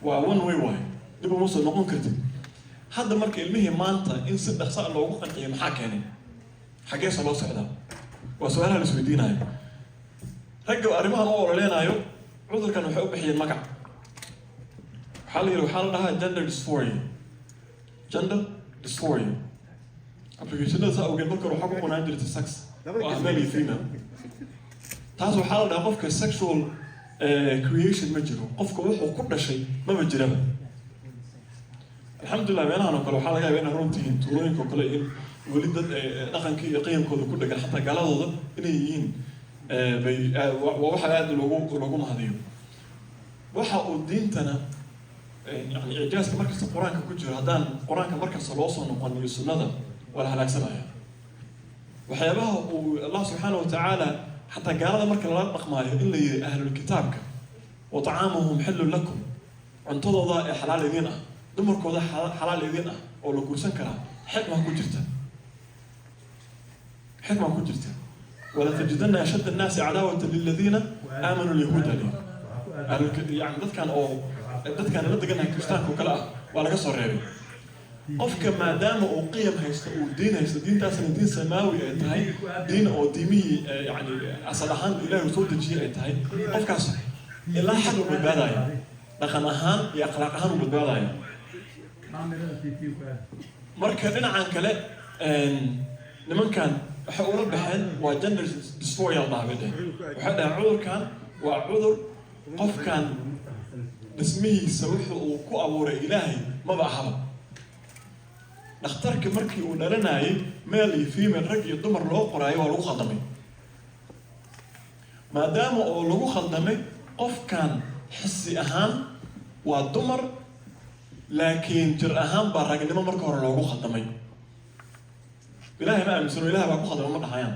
Speaker 5: وون واي دبوا مصر نقون كرتي هذا مرك المهم مانتا إن صدق صار لو قلت يا محاكني حاجة صلوا سعدا وسؤالها لسويدين هاي رجعوا أريمها نور لنا يو عذر كانوا يحبوا بحي المقع حال لها gender dysphoria application ده سأو قبل كرو حقوق ونادر السكس وأهمالي فينا تاسو حال ده قفك sexual creation مجرو قفك وحو كل شيء ما مجربه الحمد لله بيننا كل حالة جاي بيننا رونتين تورين كل إن ولد نقن كي قيم كل جال حتى قال هذا إنيين وواحد لوجو هذيو واحد الدين تنا يعني إعجاز كمركز القرآن كوجه هذان القرآن كمركز الوصول نقول السنة ولا هلاك سنايا وحيابها الله سبحانه وتعالى حتى قال هذا مركز لا رقمه إلا أهل الكتاب وطعامهم حل لكم عن تضع حلال دينه دمركوda xalaal idin ah oo la guursan karaa xigma ku jirta حكمة كجرت ولا تجدن أشد الناس عداوة للذين آمنوا اليهود عليه يعني dad kan la degan kristaanku kala ah waa laga soo reebay qofka maadaama uu qiyam haysto uu diin haysto diintaasna diin samaawi ay tahay diin oo diimihii yani asal ahaan ilaahay soo dejiyay ay tahay qofkaas ilaa xad uu badbaadaya dhaqan ahaan iyo akhlaaq ahaan uu badbaadaya marka dhinacan kale nimankan waxa uu la baxeen waa gender dysphoria dhaabade waxa dhahay cudurkan waa cudur qofkan dhismihiisa wuxuu uu ku abuuray ilaahay maba ahaba dhakhtarka markii uu dhalanayay male iyo female rag iyo dumar loo qoraayo waa lagu khaldamay maadaama oo lagu khaldamay qofkan xisi ahaan waa dumar laakiin jir ahaan baa ragnimo marka hore loogu khaldamay ilaahay ma aaminsano ilaahay baa ku khaldama ma dhahayaan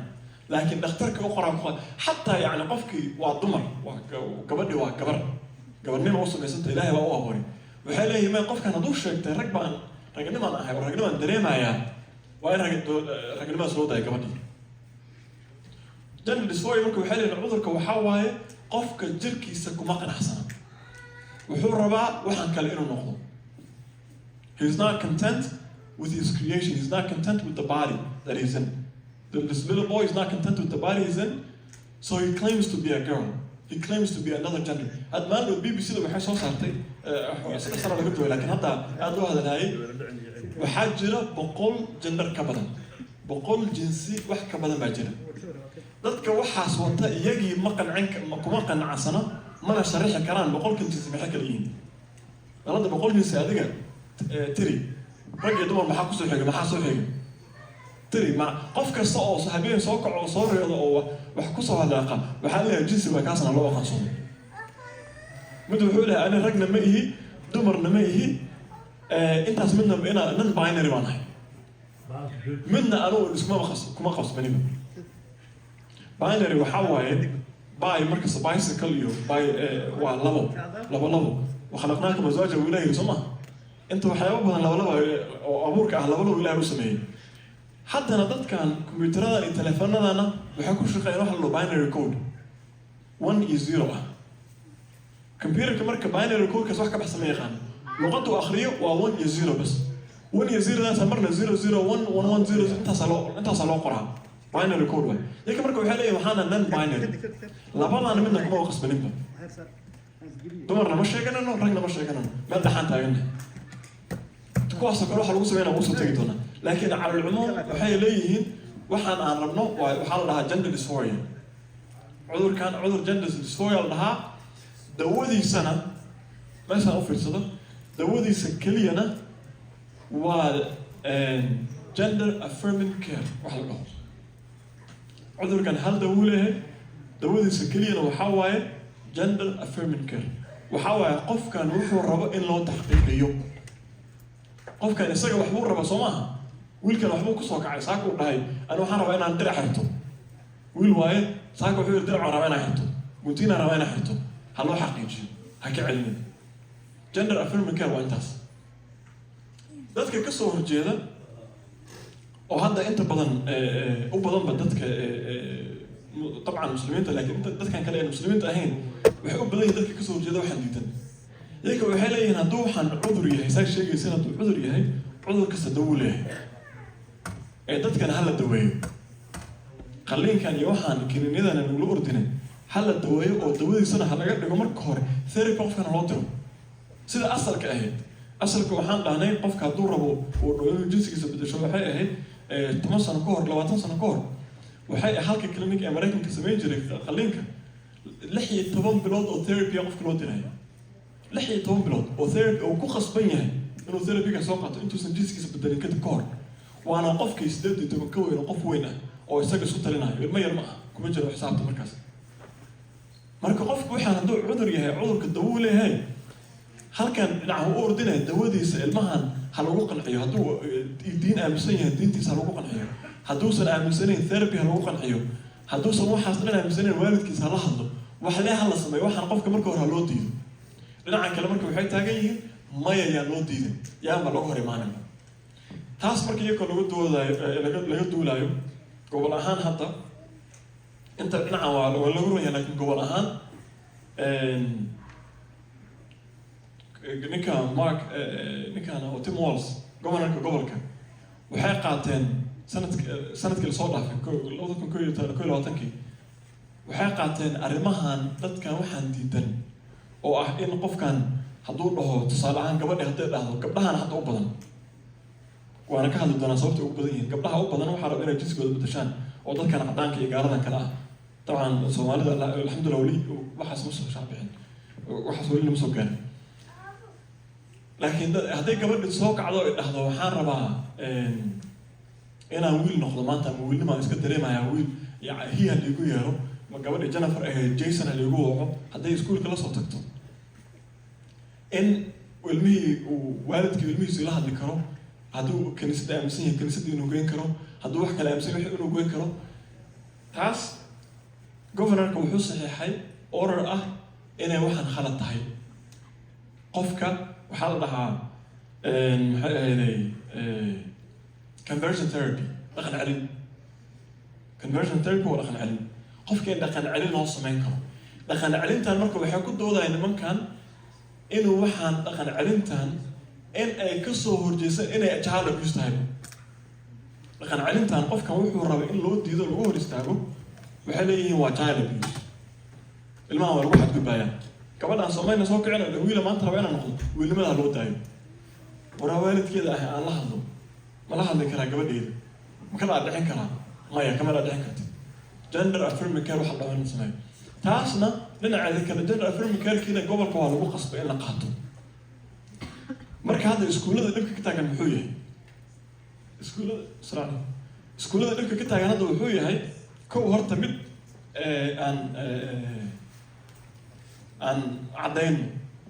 Speaker 5: laakiin dhakhtarka u qoraa ku xataa yani qofkii waa dumar waa gabadhi waa gabar gabarnimo u samaysanta ilaahay baa u abuuray waxay leeyihiin ma qofkan hadduu sheegtay rag baan ragnimaan ahay oo ragnimaan dareemayaa waa in ragnimadaas loo daaya gabadhii gender dysphoria marka waxay leeyihin cudurka waxaa waaye qofka jirkiisa kuma qanacsana wuxuu rabaa waxaan kale inuu noqdo he is not content with his creation he is not content with the body that he's in this little boy is not content with the body he's in so he claims to be a girl he claims to be another gender had man with BBC da waxay soo saartay saddex sano laga duway laakiin hadda aad loo hadalhayay waxaa jira 100 gender ka badan 100 jinsi wax ka badan baa jira dadka waxaas wata iyagii ma kuma qanacsana mana sharaxi karaan 100 jinsi maxay kala yihiin dalada 100 jinsi adiga tiri rag iyo dumar maxaa ku soo xigay maxaa soo xigay tiri ma qof kasta oo habeen soo kaco oo soo reedo oo wax ku soo hadlaaqa waxa la yahay jinsi waa kaasna loo aqoonsado mid wuxuu leeyahay ana ragna ma ihi dumarna ma ihi intaas midna ina nan binary baan ahay midna anu isma kuma qasbaniba binary waxa waaye by markas bicycle iyo by waa labo وخلقناكم ازواجا وإلهي سما انتوا waxyaabo badan laba oo abuurka ah laba ilaahay u sameeyay haddana dadkan kombiyuutarada iyo telefoonadana waxay ku shaqeeyaan wax loo binary code 1 iyo 0 ah computerka marka binary code kaas wax ka baxsan ma yaqaan luqaddu akhriyo waa 1 iyo 0 bas 1 iyo 0 daas marna 001 intaas loo qoraa binary code way yaka marka waxay leeyahay waxaana non binary labadana midna kuma qasbaninba dumarna ma sheeganano ragna ma sheeganano ma dhaxan taagana kuwaas kale waxa lagu sameeyaa ugu soo tagi doona laakiin cala al-umum waxay leeyihiin waxaan aan rabno waxa la dhahaa gender dysphoria cudurkan cudur gender dysphoria la dhahaa dawadiisana meesha u fiirsado dawadiisa keliyana waa gender affirming care waxa la dhaho cudurkan hal dawo leeyahay dawadiisa keliyana waxa waaye gender affirming care waxa waaye qofkan wuxuu rabo in loo taxqiiqiyo qofkan isaga wax buu raba Soomaha wiilkan wax buu ku soo kacay saako u dhahay ana waxaan rabaa inaan dirac xirto wiil waaye saako wuxuu dirac rabaa inaan xirto guntina rabaa inaan xirto hal loo xaqiijiyo ha ka celin gender affirming care waa intaas dadka ka soo horjeeda oo hadda inta badan u badan dadka طبعا مسلمين لكن dadkan kale ee muslimiinta ahayn waxay u badan dadka ka soo horjeeda waxaan diidan iyaga waxay leeyihiin hadduu waxaan cudur yahay saa sheegaysan hadduu cudur yahay cudur kasta dawo leeyahay ee dadkan hala daweeyo qalliinkan iyo waxaan kiniinyadan lagu ordinay hala daweeyo oo dawadiisana ha laga dhigo marka hore therapy qofkan loo diro sida asalka ahayd asalka waxaan dhahnay qofka hadduu rabo uu dhowyo jinsigiisa bedesho waxay ahayd 10 sano ka hor 20 sano ka hor waxay halka clinic ee Mareykanka sameyn jiray qalliinka 16 bilood oo therapy qofka loo diray 16 bilood oo therapy oo ku khasban yahay inuu therapy ka soo qaato intuu san jinsigiisa bedelin kadib ka hor waana qofkii 18 ka weyn qof weyn ah oo isaga isku talinayo ilma yar ma ah kuma jiro xisaabta markaas marka qofku waxaan hadduu cudur yahay cudurka dawo leeyahay halkan dhinaca u ordinay dawadiisa ilmahan ha lagu qanciyo hadduu diin aaminsan yahay diintiisa ha lagu qanciyo hadduusan aaminsanayn therapy ha lagu qanciyo hadduusan waxaas dhan aaminsanayn waalidkiisa ha la hadlo wax lee ha la sameeyo waxaan qofka marka hore ha loo diido dhinaca kale marka waxay taagan yihiin maya yaa loo diiday yaanba lagu hor imaanaya taas marka iyagoo laga duulaayo gobol ahaan hadda inta dhinacan waa lagu runyahay laakiin gobol ahaan ninkan Tim Walz governorka gobolka waxay qaateen sanadkii lasoo dhaafay 2021 waxay qaateen arrimahan dadkan waxaan diidan oo ah in qofkan hadduu dhaho tusaale ahaan gabadhi hadday dhahdo gabdhahan hadda u badan waana ka hadli doonaa sababta ugu badan yihiin gabdhaha u badan waxaa raba inay jinsigooda bedeshaan oo dadkan cadaanka iyo gaaradan kale ah dabcan soomaalida alxamdulillah weli waxaas ma soo shaabixin waxaas weli lama soo gaarin laakiin hadday gabadhi soo kacdo ay dhahdo waxaan rabaa inaan wiil noqdo maanta ama wiilnimaan iska dareemayaa wiil hiya liigu yeero ma gabadhi Jennifer ahayd Jason liigu waco hadday iskuulka la soo tagto in ilmihii uu waalidkii ilmihiisu la hadli karo hadduu kaniisada aaminsan yahay kaniisadii inuu geyn karo hadduu wax kale aaminsan yahay inuu geyn karo taas governorka wuxuu saxiixay order ah inay waxaan khalad tahay qofka waxaa la dhahaa maxay ahaydey conversion therapy dhaqan celin conversion therapy waa dhaqan celin qofka in dhaqan celin loo samayn karo dhaqan celintan marka waxay ku doodayaan nimankan inuu waxaan dhaqan celintan in ay ka soo horjeesaan inay jahaal abuse tahay dhaqan celintan qofkan wuxuu rabay in loo diido lagu hor istaago waxay leeyihiin waa child abuse ilmaha waa lagu xadgudbaayaan gabadhaan Soomaaliya soo kicin oo wiil maanta raba inaan noqdo wiilnimada loo daayo waraa waalidkeeda ah aan la hadlo ma la hadli karaa gabadheeda ma kala dhixin karaa maya kama la dhixin kartid gender affirming care waxa dhawan sameeyo taasna dhinaceeda kale gender affirming care kiina gobolka waa lagu qasbay in la qaato marka hadda iskuulada dhibka ka taagan muxuu yahay iskuulada dhibka ka taagan hadda wuxuu yahay kow horta mid aan caddayn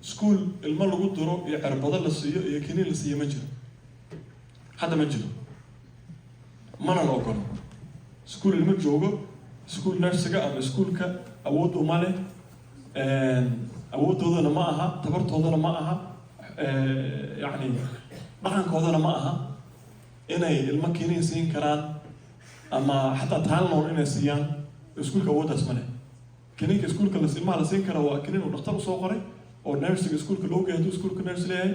Speaker 5: iskuul ilmo lagu duro iyo cirbado la siiyo iyo kiniin la siiyo ma jiro hadda ma jiro mana la ogolo iskuul ilmo joogo iskuul nursiga ama iskuulka awood uma leh awooddoodana ma aha tabartoodana ma aha يعني dhaqan koodana ma aha inay ilmo kiniin siin karaan ama xataa taalnoon inay siiyaan iskuulka awooddaas ma leh kiniinka iskuulka ilmaha la siin kara waa kiniin uu dhakhtar usoo qoray oo nursiga iskuulka loo geeyo hadduu iskuulka nurse leeyahay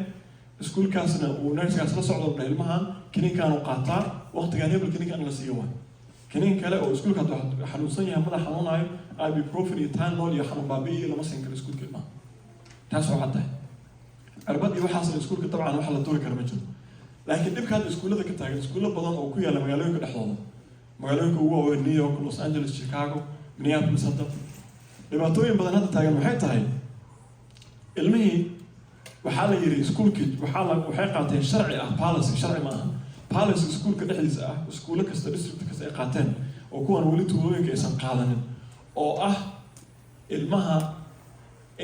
Speaker 5: iskuulkaasna uu nursigaas la socdo dha ilmahan kiniinkaan uu qaataa waqtigaan hebel kiniinkaan la siiyo waa kiniin kale oo iskuulka hadduu xanuunsan yahay madax xanuunayo ibuprofen iyo Tylenol iyo xanuun baabi'iyo lama siin karo iskuulka ilmaha taas waa caddahay arbad iyo waxaasna iskuulka dabcan waxa la duri kara ma jiro laakiin dhibka hadda iskuullada ka taagan iskuulo badan oo ku yaala magaalooyinka dhexdooda magaalooyinka ugu waaweyn New York, Los Angeles, Chicago, Minneapolis hadda dhibaatooyin badan hadda taagan maxay tahay ilmihii waxaa la yiri iskuulkii waxay qaateen sharci ah policy sharci ma aha policy iskuulka dhexdiisa ah iskuulo kasta district kasta ay qaateen oo kuwan weli tuulooyinka aysan qaadanin oo ah ilmaha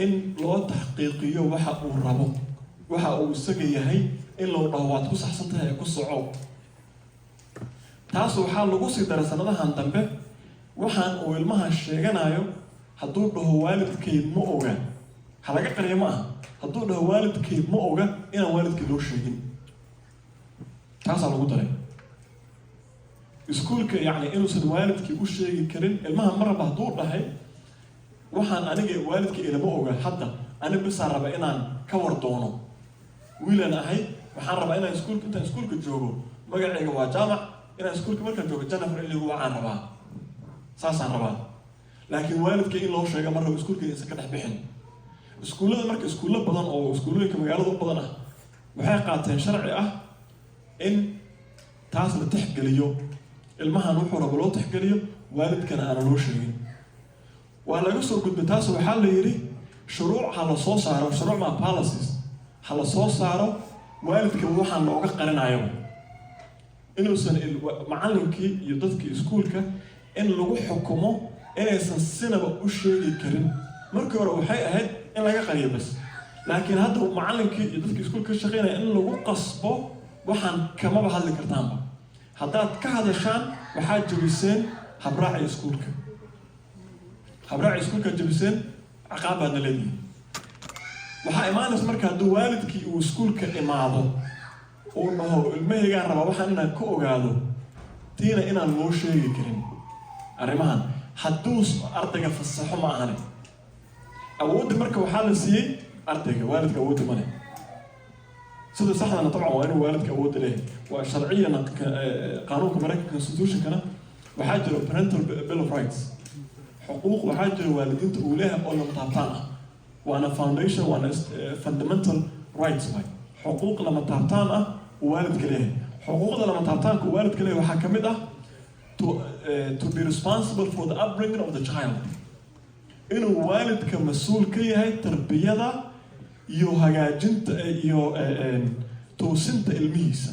Speaker 5: in loo taxqiiqiyo waxa uu rabo waxa uu isaga yahay in loo dhaho waad ku saxsan tahay ku soco taas waxaa lagu sii daray sanadahan dambe waxaan uu ilmaha sheeganayo hadduu dhaho waalidkeed ma oga ha laga qariyo ma aha hadduu dhaho waalidkeed ma oga inaan waalidkeed loo sheegin taasaa lagu daray iskuulka yacni inuusan waalidkii u sheegi karin ilmaha maraba hadduu dhahay waxaan aniga waalidka ilama oga hadda ani bisaa raba inaan ka war doono wiilan ahay waxaan rabaa inaan intaan iskuulka joogo magacayga waa jaamac inaan iskuulka markaan joogo Jennifer iligu waxaan rabaa saasaan rabaa laakiin waalidka in loo sheego mar rabo iskuulka insa ka dhex bixin iskuullada marka iskuulo badan oo iskuulooyinka magaalada u badan ah waxay qaateen sharci ah in taas la tixgeliyo ilmahan wuxuu rabo loo tixgeliyo waalidkana aan loo sheegin waa laga soo gudbay taas waxaa la yiri shuruuc ha la soo saaro shuruuc ma policies ha la soo saaro waalidka waxaan looga qarinayo inuusan macallinkii iyo dadkii iskuulka in lagu xukumo inaysan sinaba u sheegi karin markii hore waxay ahayd in laga qariyo bas laakiin hadda macallinkii iyo dadkii iskuulka ka shaqeynaya in lagu qasbo waxaan kamaba hadli kartaanba haddaad ka hadashaan waxaad jabiseen habraaca iskuulka habraaca iskuulka jabiseen ciqaab baadna leedihin waxaa imaanaysa marka hadduu waalidkii uu iskuulka imaado uu dhaho ilmahaygaan rabaa waxaan inaan ka ogaado tiina inaan loo sheegi karin arrimahan hadduu ardayga fasaxo ma ahane awoodda marka waxaa la siiyey ardayga waalidka awoodda ma leh sida saxdana طبعا waa inuu waalidka awoodda leeyahay waa sharciyana qaanuunka Mareykanka constitution-kana waxaa jira parental bill of rights xuquuq waxaa jira waalidiinta uu leeyahay oo lama taabtaan ah waana foundation waana fundamental rights way xuquuq lama taabtaan ah uu waalidka leeyahay xuquuqda lama taabtaanka uu waalidka leeyahay waxaa ka mid ah to be responsible for the upbringing of the child inuu waalidka mas'uul ka yahay tarbiyada iyo hagaajinta iyo toosinta ilmihiisa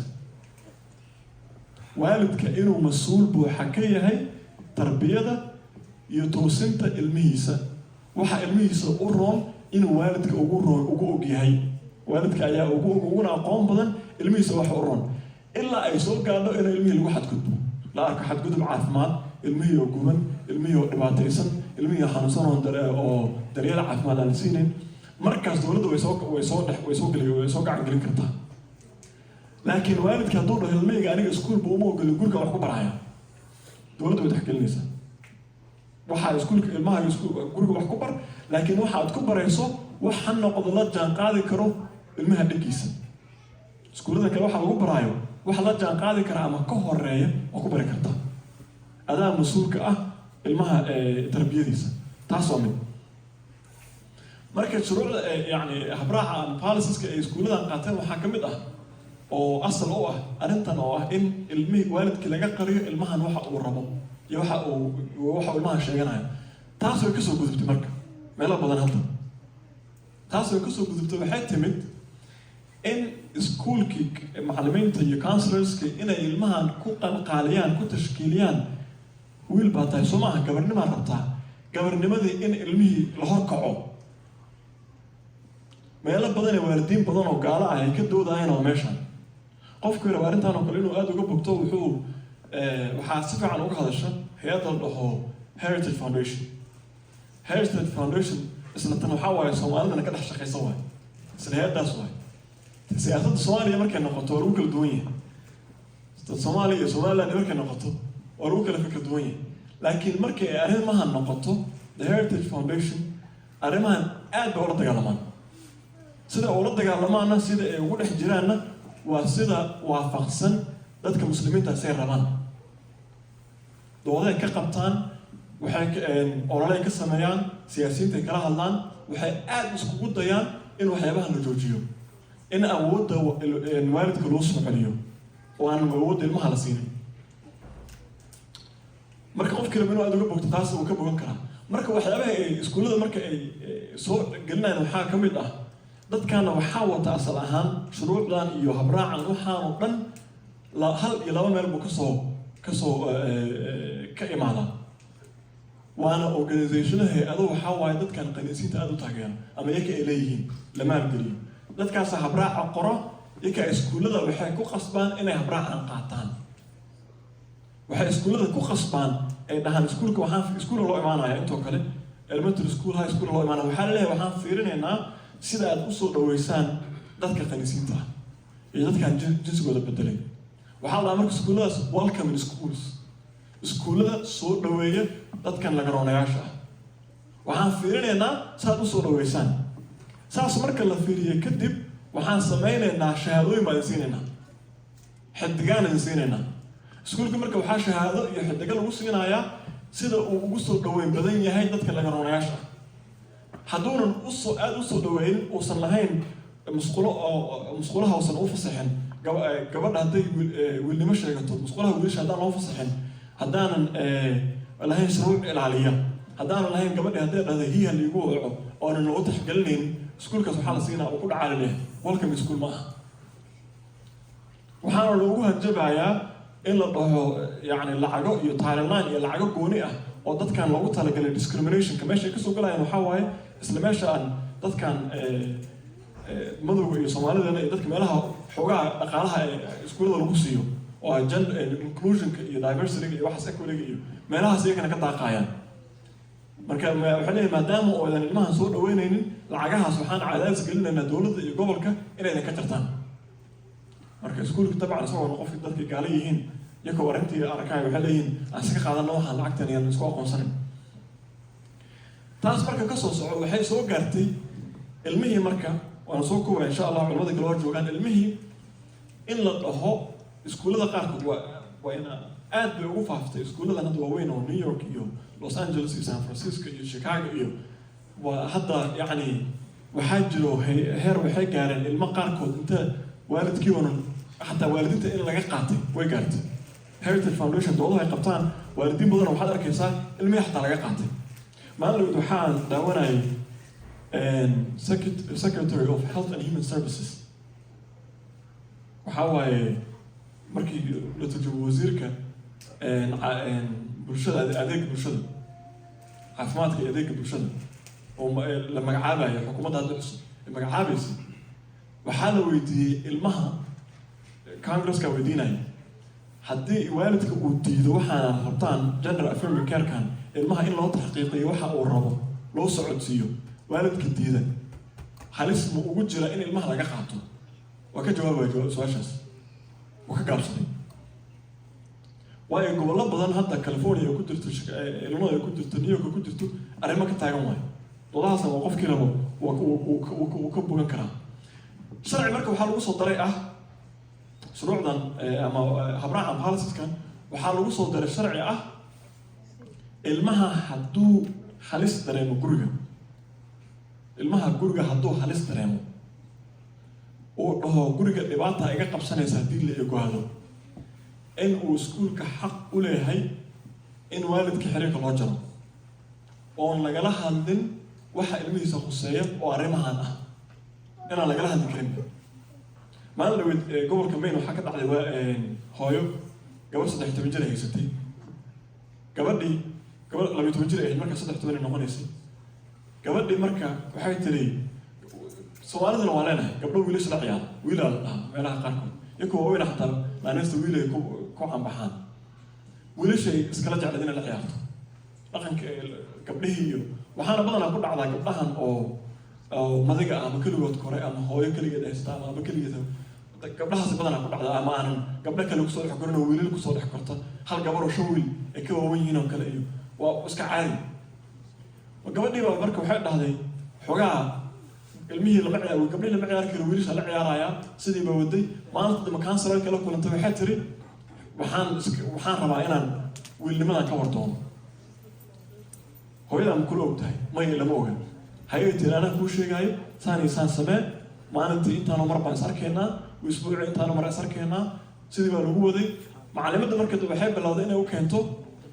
Speaker 5: waalidka inuu mas'uul buuxa ka yahay tarbiyada iyo toosinta ilmihiisa waxa ilmihiisa u roon inuu waalidka ugu og yahay waalidka ayaa uguna aqoon badan ilmihiisa waxa u roon ilaa ay soo gaadho in ilmihii lagu xadgudbo la arko xadgudub caafimaad ilmihii oo guban ilmihii oo dhibaataysan ilmihii xanuunsan oo daryeel caafimaad aan siinin markaas dowladda way soo gacan gelin kartaa laakiin waalidka hadduu dhaho ilmihayga aniga iskuulba uma ogolin guriga wax ku baraya dowladda way taxgelinaysaa waxaa iskuulka ilmaha guriga wax ku bar laakiin waxa aad ku barayso wax ha noqdo la jaan qaadi karo ilmaha dhigiisa iskuullada kale waxa lagu baraayo wax la jaan qaadi kara ama ka horeeya waa ku bari kartaa adaa mas-uulka ah ilmaha tarbiyadiisa taas waa mid marka shuruucda yani habraaca ama policies-ka ay iskuulladan qaateen waxaa ka mid ah oo asal u ah arrintan oo ah in ilmihii waalidkii laga qariyo ilmahan waxa uu rabo iyo waxa uu ilmaha sheeganayo taas way kasoo gudubtay marka meelo badan hadda taas way kasoo gudubtay waxay timid in iskuulkii macallimiinta iyo counselorska inay ilmahan ku qalqaaliyaan ku tashkiiliyaan wiil baa tahay soo maaha gabarnimaa rabtaa gabarnimadii in ilmihii la horkaco meelo badan ee waalidiin badan oo gaalo ah ay ka doodayeen oo meeshan qofku yara arrintan oo kale inuu aada uga bogto wuxuu waxaa si fiican uga hadasha hay-adda la dhaho Heritage Foundation isla tan waxaa waaye soomaalidana ka dhex shaqaysa waaye isla hay-addaas waaye siyaasadda Soomaaliya markay noqoto waa lagu kala duwan yahay Soomaaliya iyo Somaliland markay noqoto waa lagu kala fikir duwan yahay laakiin markay ay arrimahan noqoto the Heritage Foundation arrimahan aad bay ula dagaalamaan sida ula dagaalamaana sida ay ugu dhex jiraanna waa sida waafaqsan dadka muslimiinta say rabaan dooday ka qabtaan waxay ololay ka sameeyaan siyaasiyiinta ay kala hadlaan waxay aad iskugu dayaan in waxyaabaha la joojiyo in awoodda waalidka loo soo celiyo oo aan awoodda ilmaha la siinin marka qof kale inuu aad uga bogto taas uu ka bogan karaa marka waxyaabaha ay iskuullada marka ay soo gelinayaan waxaa ka mid ah dadkana waxaa wata asal ahaan shuruucdan iyo habraacan waxaan oo dhan hal iyo laba meel buu ka imaada waana organizationada hay-ado waxaa waaye dadkan qaniisiinta aada u taageera ama yaka ay leeyihiin la maalgeliyo dadkaas habraaca qoro yaka iskuullada waxay ku qasbaan inay habraacan qaataan waxay iskuullada ku qasbaan ay dhahaan iskuulka waxaan iskuulla loo imaanaya intoo kale elementary school high school loo imaanaya waxaa laleeyahay waxaan fiirinaynaa sida aad usoo dhaweysaan dadka qaniisiinta ah iyo dadkaan jinsigooda bedelay waxaa la dhahaa marka iskuulladaas welcome in schools iskuullada soo dhaweeya dadkan lagaroonayaasha ah waxaan fiirinaynaa saaad usoo dhaweysaan saas marka la fiiriyo kadib waxaan samaynaynaa shahaadooyin baan siinaynaa xidigaan idin siinaynaa iskuulka marka waxaa shahaado iyo xidiga lagu siinayaa sida uu ugu soo dhaweyn badan yahay dadka lagaroonayaasha ah hadduunan aada usoo dhaweyn uusan lahayn musqulaha uusan u fasaxin gabadha hadday wiilnimo sheegato musqulaha wiilasha haddaan loo fasaxin haddaanan lahayn shuruuc ilaaliya haddaanan lahayn gabadhi hadday dhahda hiiha liigu waco oonan loo taxgelinayn iskuulkaas waxaa la siinaa uu ku dhacaali leh welcome school ma aha waxaana loogu hanjabayaa in la dhaho yacni lacago iyo tireline iyo lacago gooni ah oo dadkan loogu talagalay discriminationka meesha ay kasoo galayaan waxaa waaye isla meesha aan dadkan madowga iyo soomaalidana iyo dadka meelaha xoogaha dhaqaalaha ee iskuullada lagu siiyo oo inclusionka iyo diversityga iyo waxaas equity iyo meelahaas iyagana ka daaqayaan marka waxay leeyahay maadaama oodan ilmahan soo dhaweynaynin lacagahaas waxaan cadaadis gelinaynaa dowladda iyo gobolka inaydan ka jartaan marka iskuulka dabcan isagoo qofki dadka gaala yihiin iyagoo arrintii arkaayo waxay leeyihiin aan iska qaadano waxaan lacagtan iyaan isku aqoonsanin taas marka ka soo soco waxay soo gaartay ilmihii marka waana soo koobaya insha allah culimada kale waa joogaan ilmihii in la dhaho iskuullada qaarkood waa ina aad bay ugu faaftay iskuulladan hadda waaweyn oo New York iyo Los Angeles iyo San Francisco iyo Chicago iyo waa hadda yacni waxaa jiro heer waxay gaareen ilmo qaarkood inta waalidkii oonan xataa waalidiinta in laga qaatay way gaartay Heritage Foundation doodaha ay qabtaan waalidiin badan waxaad arkaysaa ilmihii xataa laga qaatay maalin waxaan daawanayay Secretary of Health and Human Services waxaa waaye markii la turjumo wasiirka bulshada adeega bulshada caafimaadka iyo adeega bulshada oo la magacaabayo xukuumadda hadda magacaabaysa waxaa la weydiiyey ilmaha Congress-ka weydiinaya haddii waalidka uu diido waxaana rabtaan gender affirmative care-kan ilmaha in loo taxqiiqiyo waxa uu rabo loo socodsiiyo waalidka diida halis ma ugu jira in ilmaha laga qaato waa ka jawaabaya su-aashaas waa ka gaabsaday waayo gobollo badan hadda California ku jirto ilmada ku jirto New York ku jirto arrimo ka taagan waayo doodahaasna waa qofkii rabo uu ka bogan karaa sharci marka waxaa lagu soo daray shuruucdan ama habraacan policies-kan waxaa lagu soo daray sharci ilmaha hadduu halis dareemo guriga ilmaha guriga hadduu halis dareemo uu dhaho guriga dhibaata iga qabsanaysa haddii la ogaado in uu iskuulka xaq u leeyahay in waalidka xiriirka loo jaro oon lagala hadlin waxa ilmihiisa khuseeya oo arrimahan inaan lagala hadli karin maalin dhaweyd gobolka Maine waxaa ka dhacday hooyo gabar 13 jir haysatay gabadhii gabar 12 jir ahayd marka 13 noqonaysay gabadhii marka waxay tiri Soomaalidana waa leenahay gabdho wiilasha la ciyaaro wiilal meelaha qaarkood iyagoo waaweyn xataa naanaysta wiilay ku cambaxaan wiilashay iskala jeclayd inay la ciyaarto dhaqanka gabdhihii iyo waxaana badanaa ku dhacdaa gabdhahan oo madiga ama keligood kore ama hooyo keligeed haysta ama keligeed gabdhahaasi badanaa ku dhacdaa ama aanan gabdho kale kusoo dhex korin oo wiilal kusoo dhex korta hal gabar oo shan wiil ay ka waawan yihiin oo kale iyo waa iska caadi gabadhii baa marka waxay dhahday xogaa ilmihii lama ciyaaro gabdhihii lama ciyaari karo wiilasha la ciyaaraya sidii baa waday maalinta dambe counselor-ka la kulantay waxay tiri waxaan rabaa inaan wiilnimadan ka wardoono hooyadaa ma kula og tahay maya lama oga hayay tiri anaa kuu sheegaayo saan iyo saan samee maalintii intaanoo mar baan is arkaynaa isbuucii intaanoo mar is arkaynaa sidii baa lagu waday macalimadda marka waxay bilowday inay u keento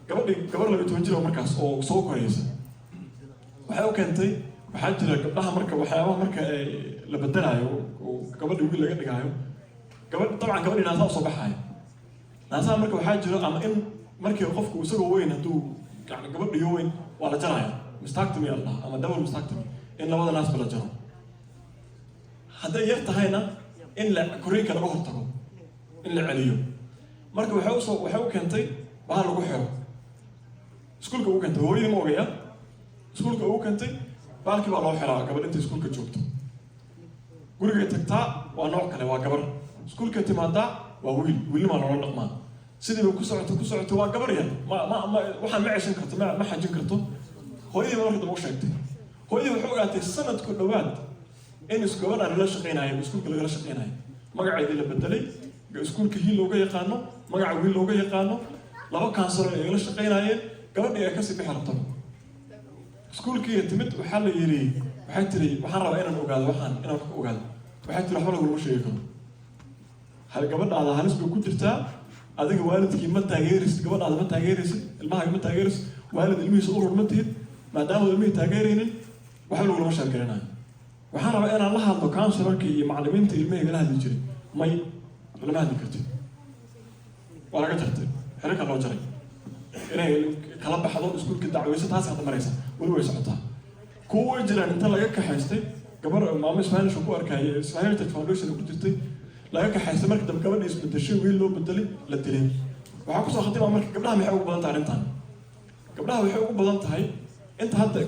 Speaker 5: gabar 12 jir oo markaas oo soo koraysa waxay u keentay waxaa jira gabdhaha marka waxyaabaha marka la bedelaayo oo gabadha wiil laga dhigaayo dabcan gabadhii naasaa usoo baxaaya naasaha marka waxaa jiro ama in markii qofku isagoo weyn hadduu gabadhiyo weyn waa la jaraya mastactomy la dhaha ama double mastactomy in labada naasba la jaro hadday yar tahayna in korriinka laga hortago in la celiyo marka waxay u keentay bahal lagu xiro iskuulka ugu keentay hooyadii ma ogaya iskuulka ugu keentay bahalkii baa loo xiraa gabadh inta iskuulka joogto gurigay tagtaa waa nooc kale waa gabar iskuulka timaadaa waa wiilnimaa loola dhaqmaa sidiiba ku socoto waa gabar yar waxaan ma ceshan karto ma xajin karto hooyadii baa marka dambe u sheegtay hooyadii waxay ogaatay sanadku dhowaad in gabadhaan lala shaqaynayo iskuulka lagala shaqaynayo magaceedii la bedelay iskuulka hiil looga yaqaano magaca wiil looga yaqaano laba counselor ay la shaqaynayeen gabadhii ay kasii bixi rabto iskuulkii timid waxaa la yiri waxay tiri waxaan rabaa inaan ogaado inaan ka ogaado waxay tiri waxba laguma sheegi karo hal gabadhaada halis bay ku jirtaa adiga waalidkii ma taageerisid gabadhaada ma taageerisid ilmahaaga ma taageerisid waalid ilmihiisa u rurmatid maadaama ilmihii taageeraynin waxba lagulama sheegaranayo waxaan rabaa inaan la hadlo counselorkii iyo macallimiinta ilmahayga la hadli jiray may lama hadli kartid waa laga jartay xiriirka loo jaray inay kala baxdo iskuulka dacweyso taas hadda maraysa weli way socotaa kuwa way jiraan inta laga kaxaystay gabar maamo Spanish ku arkayay Heritage Foundation ku jirtay laga kaxaystay markii dambe gabadhii isbedeshay wiil loo bedelay la dilay waxaa kusoo khatimaa marka gabdhaha maxay ugu badan tahay arrintan gabdhaha waxay ugu badan tahay inta hadda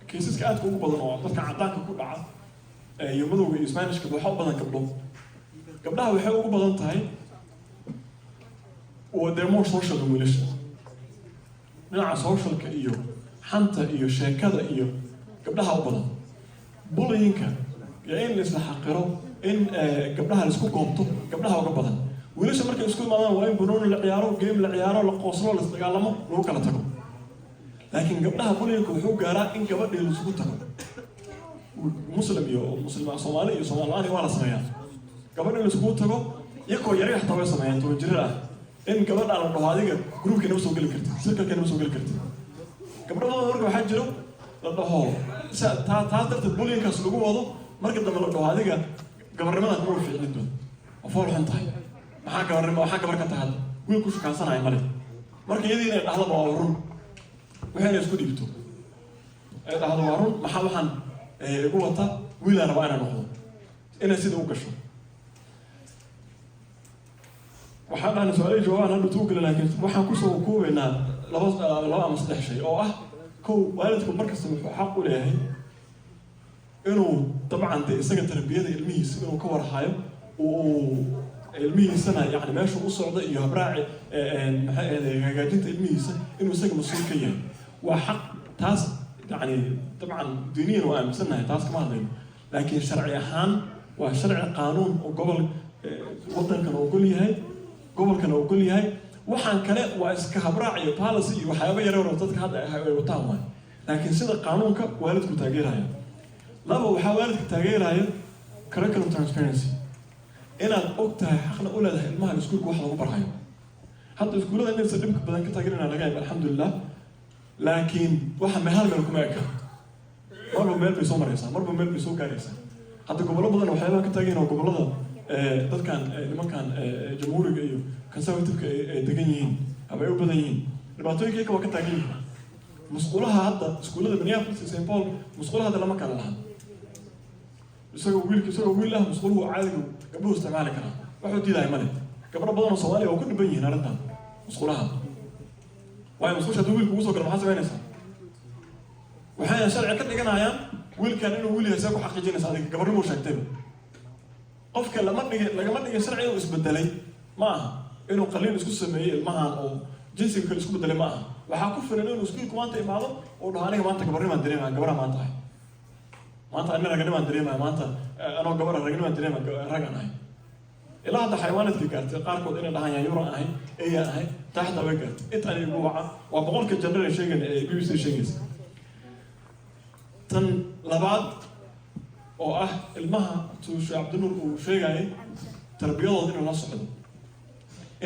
Speaker 5: kiisaska aadka ugu badan oo dadka cadaanka ku dhaca iyo madowga iyo Spanishka waxaa u badan gabdhaha waxay ugu badan tahay they're more social than wiilasha dhinaca socialka iyo xanta iyo sheekada iyo gabdhaha u badan bullyingka iyo in la isla xaqiro in gabdhaha la isku goobto gabdhaha uga badan wiilasha markay isku imaadaan waa in banooni la ciyaaro game la ciyaaro la qooslo la isdagaalamo lagu kala tago laakiin gabdhaha bullyingka wuxuu gaaraa in gabadhii la isugu tago muslim iyo muslima Soomaali iyo Soomaaliyaani waa la sameeyaa gabadhii la isugu tago iyagoo yar xataa way sameeyaan toban jir ah in gabadha la dhaho adiga groupkeena soo gali kartid circle-keena soo gali kartid gabdhaha marka waxaa jiro la dhaho taas darteed bullyingkaas lagu wado marka dambe la dhaho adiga gabarnimada kuma fiicnin doon oo fool xun tahay maxaa gabar ka tahay wiil ku shaqaysanayo male marka iyadii inay dhahdo waa run waxayna isku dhigto ay dhahdo waa run maxaa waxaan igu wata wiil aan rabaa inaan noqdo inay sida u gasho waxaan dhahnay su-aalihii jawaabaan hadda tuu gala laakiin waxaan kusoo koobaynaa laba ama saddex shay oo ah kow waalidku markasta wuxuu xaq u leeyahay inuu dabcan dee isaga tarbiyada ilmihiisa inuu ka warhayo uu ilmihiisana yani meesha u socda iyo habraaci hagaajinta ilmihiisa inuu isaga mas-uul ka yahay waa xaq taas yani dabcan diiniyan waa aaminsannahay taas kama hadlayno laakiin sharci ahaan waa sharci qaanuun oo gobol waddankana ogol yahay gobolkana ogol yahay waxaan kale waa iska habraac iyo policy iyo waxyaaba yareer oo dadka hadda ay wataan waay laakiin sida qaanuunka waalidku taageeraya laba waxaa waalidka taageeraya curriculum transparency inaad og tahay xaqna u leedahay ilmaha iskuulka wax lagu barhayo hadda iskuullada inaysa dhibka badan ka taageerina laga yaab alxamdulilah laakiin waxa hal meel kuma eka marba meel bay soo maraysaa marba meel bay soo gaaraysaa hadda gobollo badan waxyaabaha ka taageerina gobollada dadkan nimankan jamhuuriga iyo conservative-ka ay degan yihiin ama ay u badan yihiin dhibaatooyinka waa ka taagan yihiin musqulaha hadda iskuullada Minneapolis iyo St. Paul musqulaha hadda lama kala lahan isagoo wiil ah musquluhu caadigu gabdhuhu isticmaali karaa waxuu diidahay male gabdho badan oo Soomaaliya oo ku dhiban yihiin arrintan musqulaha waayo musqusha hadduu wiilku ugu soo galo maxaa samaynaysaa waxayna sharci ka dhiganayaan wiilkan inuu wiil yahay see ku xaqiijinaysa adiga gabadhimuu sheegtayba qofka lagama dhigin sharci inuu isbedelay ma aha inuu qaliin isku sameeyey ilmahan oo jinsiga kale isku bedelay ma aha waxaa ku filan inuu iskuulku maanta imaado oo dhaho aniga maanta gabarnimaan dareemaya gabarha maanta ahay maanta anina raganimaan dareemaya maanta anoo gabara raganimaan dareemaya ragan ahay ilaa hadda xayawaanadkii gaartay qaarkood inay dhahaan yaanyuran ahay eyaan ahay taaxda way gaartay intaan igu waca waa boqolka janrar ay sheegeen ee BBC sheegaysa tan labaad oo ah ilmaha tuushe cabdinuur uu sheegayay tarbiyadooda inuu la socdo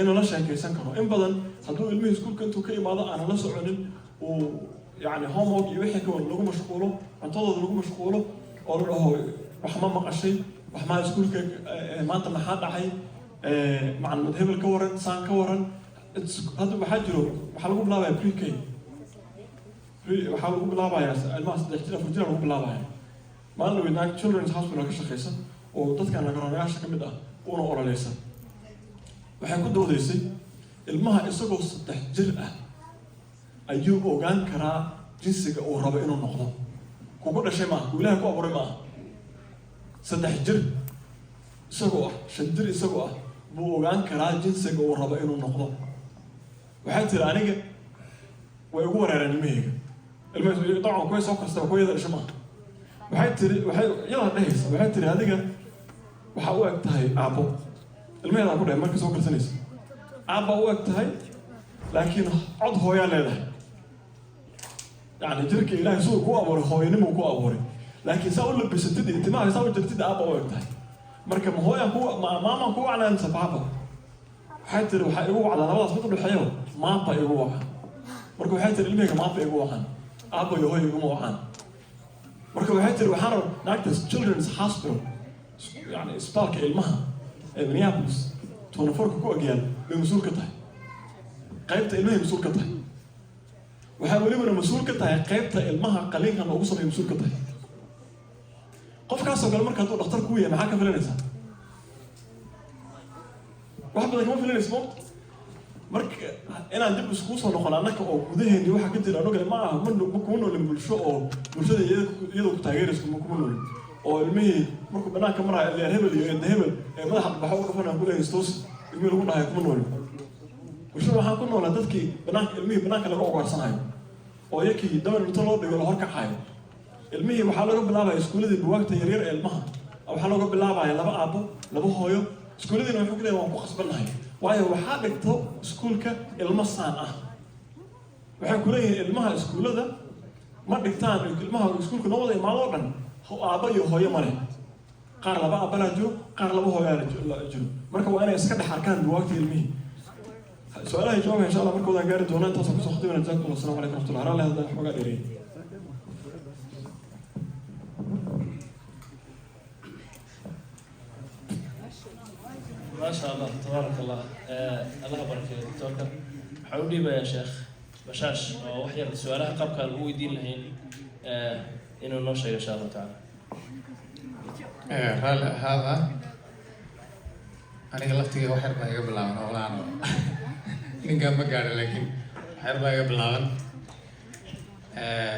Speaker 5: inuu la sheekaysan karo in badan hadduu ilmihii iskuulka intuu ka imaado aanan la soconin uu yani homework iyo wixii kawan lagu mashquulo cuntadooda lagu mashquulo oo la dhaho wax ma maqashay wax maa iskuulka maanta maxaa dhacay macallimad hebel ka waran saan ka waran hadda waxaa jiro waxaa lagu bilaabaya pre-k waxaa lagu bilaabayaa ilmaha 3 jir 4 jir lagu bilaabaya maalin weynaa children's hospital ka shaqeysa oo dadkan nagaraanayaasha ka mid ah una ololeysa waxay ku doodaysay ilmaha isagoo 3 jir ah ayuu ogaan karaa jinsiga uu rabo inuu noqdo kugu dhashay maaha ku ilaahay ku abuuray maaha 3 jir isagoo ah 5 jir isagoo ah buu ogaan karaa jinsiga uu rabo inuu noqdo waxay tiri aniga way ugu wareereen ilmahayga ilmaha dabcan kuway soo kastaba kuwayada dhashay maaha waxay tiri iyada dhehaysa waxay tiri adiga waxaa u eg tahay aabbo ilmaheedaa ku dhahay markay soo karsanaysa aabba u eg tahay laakiin cod hooyaa leedahay yani jirka ilaahay siduu ku abuuray hooyanimuu ku abuuray laakiin saa u labisatid iyo timaha saa u jirtid aabba u eg tahay marka ma hooyaan maamaan ku wacnaansa baaba waxay tiri waxaa igu wacdaa labadaas mid u dhexeeyo maanta igu waca marka waxay tiri ilmahayga maanta igu wacan aabba iyo hooya iguma wacaan marka waxay tiri waxaan rab naagtaas children's hospital yani isbitaalka ilmaha ee Minneapolis 24 ku agyaal bay mas-uul ka tahay qaybta ilmahay mas-uul ka tahay waxaa welibana mas-uul ka tahay qaybta ilmaha qaliinkan loogu sameeyo mas-uul ka tahay qofkaasoo kale marka hadduu dhakhtar kuu yahay maxaa ka filanaysaa wax badan kama filanaysa mo marka inaan dib iskugu soo noqon annaka oo gudaheeni waxa ka jira anagale ma aha kuma noolin bulsho oo bulshada iyadoo ku taageeraysa kuma noolin oo ilmihii markuu banaanka maraayo eedeer hebel iyo eedda hebel ee madaxa baxo u dhufanaan ku leeyahay stoos ilmihii lagu dhahay kuma noolin bulshada waxaan ku noolaa dadkii banaanka ilmihii banaanka laga ugaarsanayo oo yakii dabar inta loo dhigo la horkacayo ilmihii waxaa laga bilaabaya iskuuladii buwaagta yaryar ee ilmaha waxaa looga bilaabaya 2 aabbo 2 hooyo iskuuladiina wuxuu ku leeyahay waan ku qasbannahay waayo waxaa dhigto iskuulka ilmo saan ah waxay ku leeyihiin ilmaha iskuulada ma dhigtaan ilmaha iskuulka noo wada imaado dhan aabbo iyo hooyo ma leh qaar 2 aabbo la jiro qaar 2 hooyo la jiro marka waa inay iska dhex arkaan buwaagta ilmihii سؤالها جواب إن شاء الله مركز عن جاري دونان تصل كسر خطيبنا جزاكم الله السلام عليكم ورحمة الله هذا حاجة ديرين
Speaker 1: ما شاء الله تبارك الله الله يبارك فيك دكتور حولي بقى يا شيخ بشاش وحيا سؤالها قبل كان هو يدين لهين إنه نوشة إن شاء الله تعالى
Speaker 4: هذا أنا قلت لك واحد ما يقبل أنا ولا أنا نقام مقالة لكن واحد ما يقبل أنا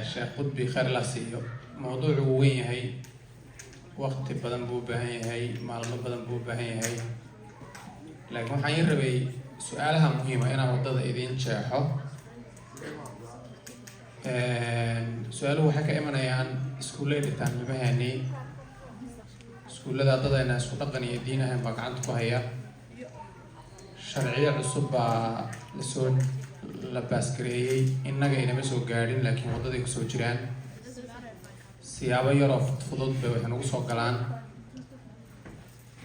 Speaker 4: شيخ قطبي خير الله سيو موضوع وين هي وقت بدن بو بهاي هي معلومات بدن بو بهاي هي لكن حين ربي سؤالها مهمة أنا وضد إذين شاحه سؤاله حكى إيمانا يعني سكولة دتان بهاني iskuullada ardada inay isku dhaqan iyo diinahan baa gacanta ku haya sharciyo cusub baa la baasgareeyey innaga inama soo gaadhin laakiin waddaday ku soo jiraan siyaabo yaroo fudud bay waxay nagu soo galaan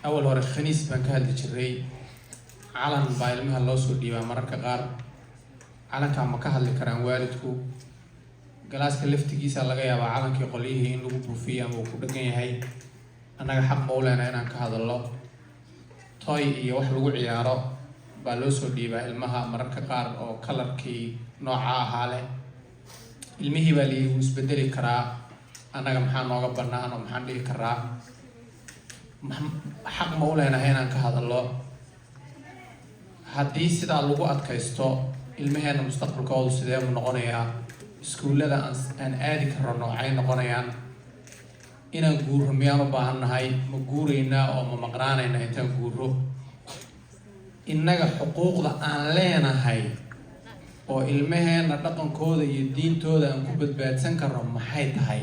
Speaker 4: awal hore khaniis baan ka hadli jiray calan baa ilmaha loo soo dhiibaa mararka qaar calankaa ma ka hadli karaan waalidku galaaska laftigiisa laga yaabaa calankii qolyihii in lagu buufiyo ama uu ku dhagan yahay annaga xaq ma u leenahay inaan ka hadallo toy iyo wax lagu ciyaaro baa loo soo dhiibaa ilmaha mararka qaar oo kalarkii nooca ahaa leh ilmihii baa liigu isbedeli karaa annaga maxaa nooga bannaan oo maxaan dhihi karaa xaq ma u leenahay inaan ka hadallo haddii sidaa lagu adkaysto ilmaheena mustaqbalkoodu sidee mu noqonayaa iskuullada aan aadi karno noocay noqonayaan inaan guuro miyaan u baahannahay ma guuraynaa oo ma maqnaanaynaa intaan guuro innaga xuquuqda aan leenahay oo ilmaheena dhaqankooda iyo diintooda aan ku badbaadsan karno maxay tahay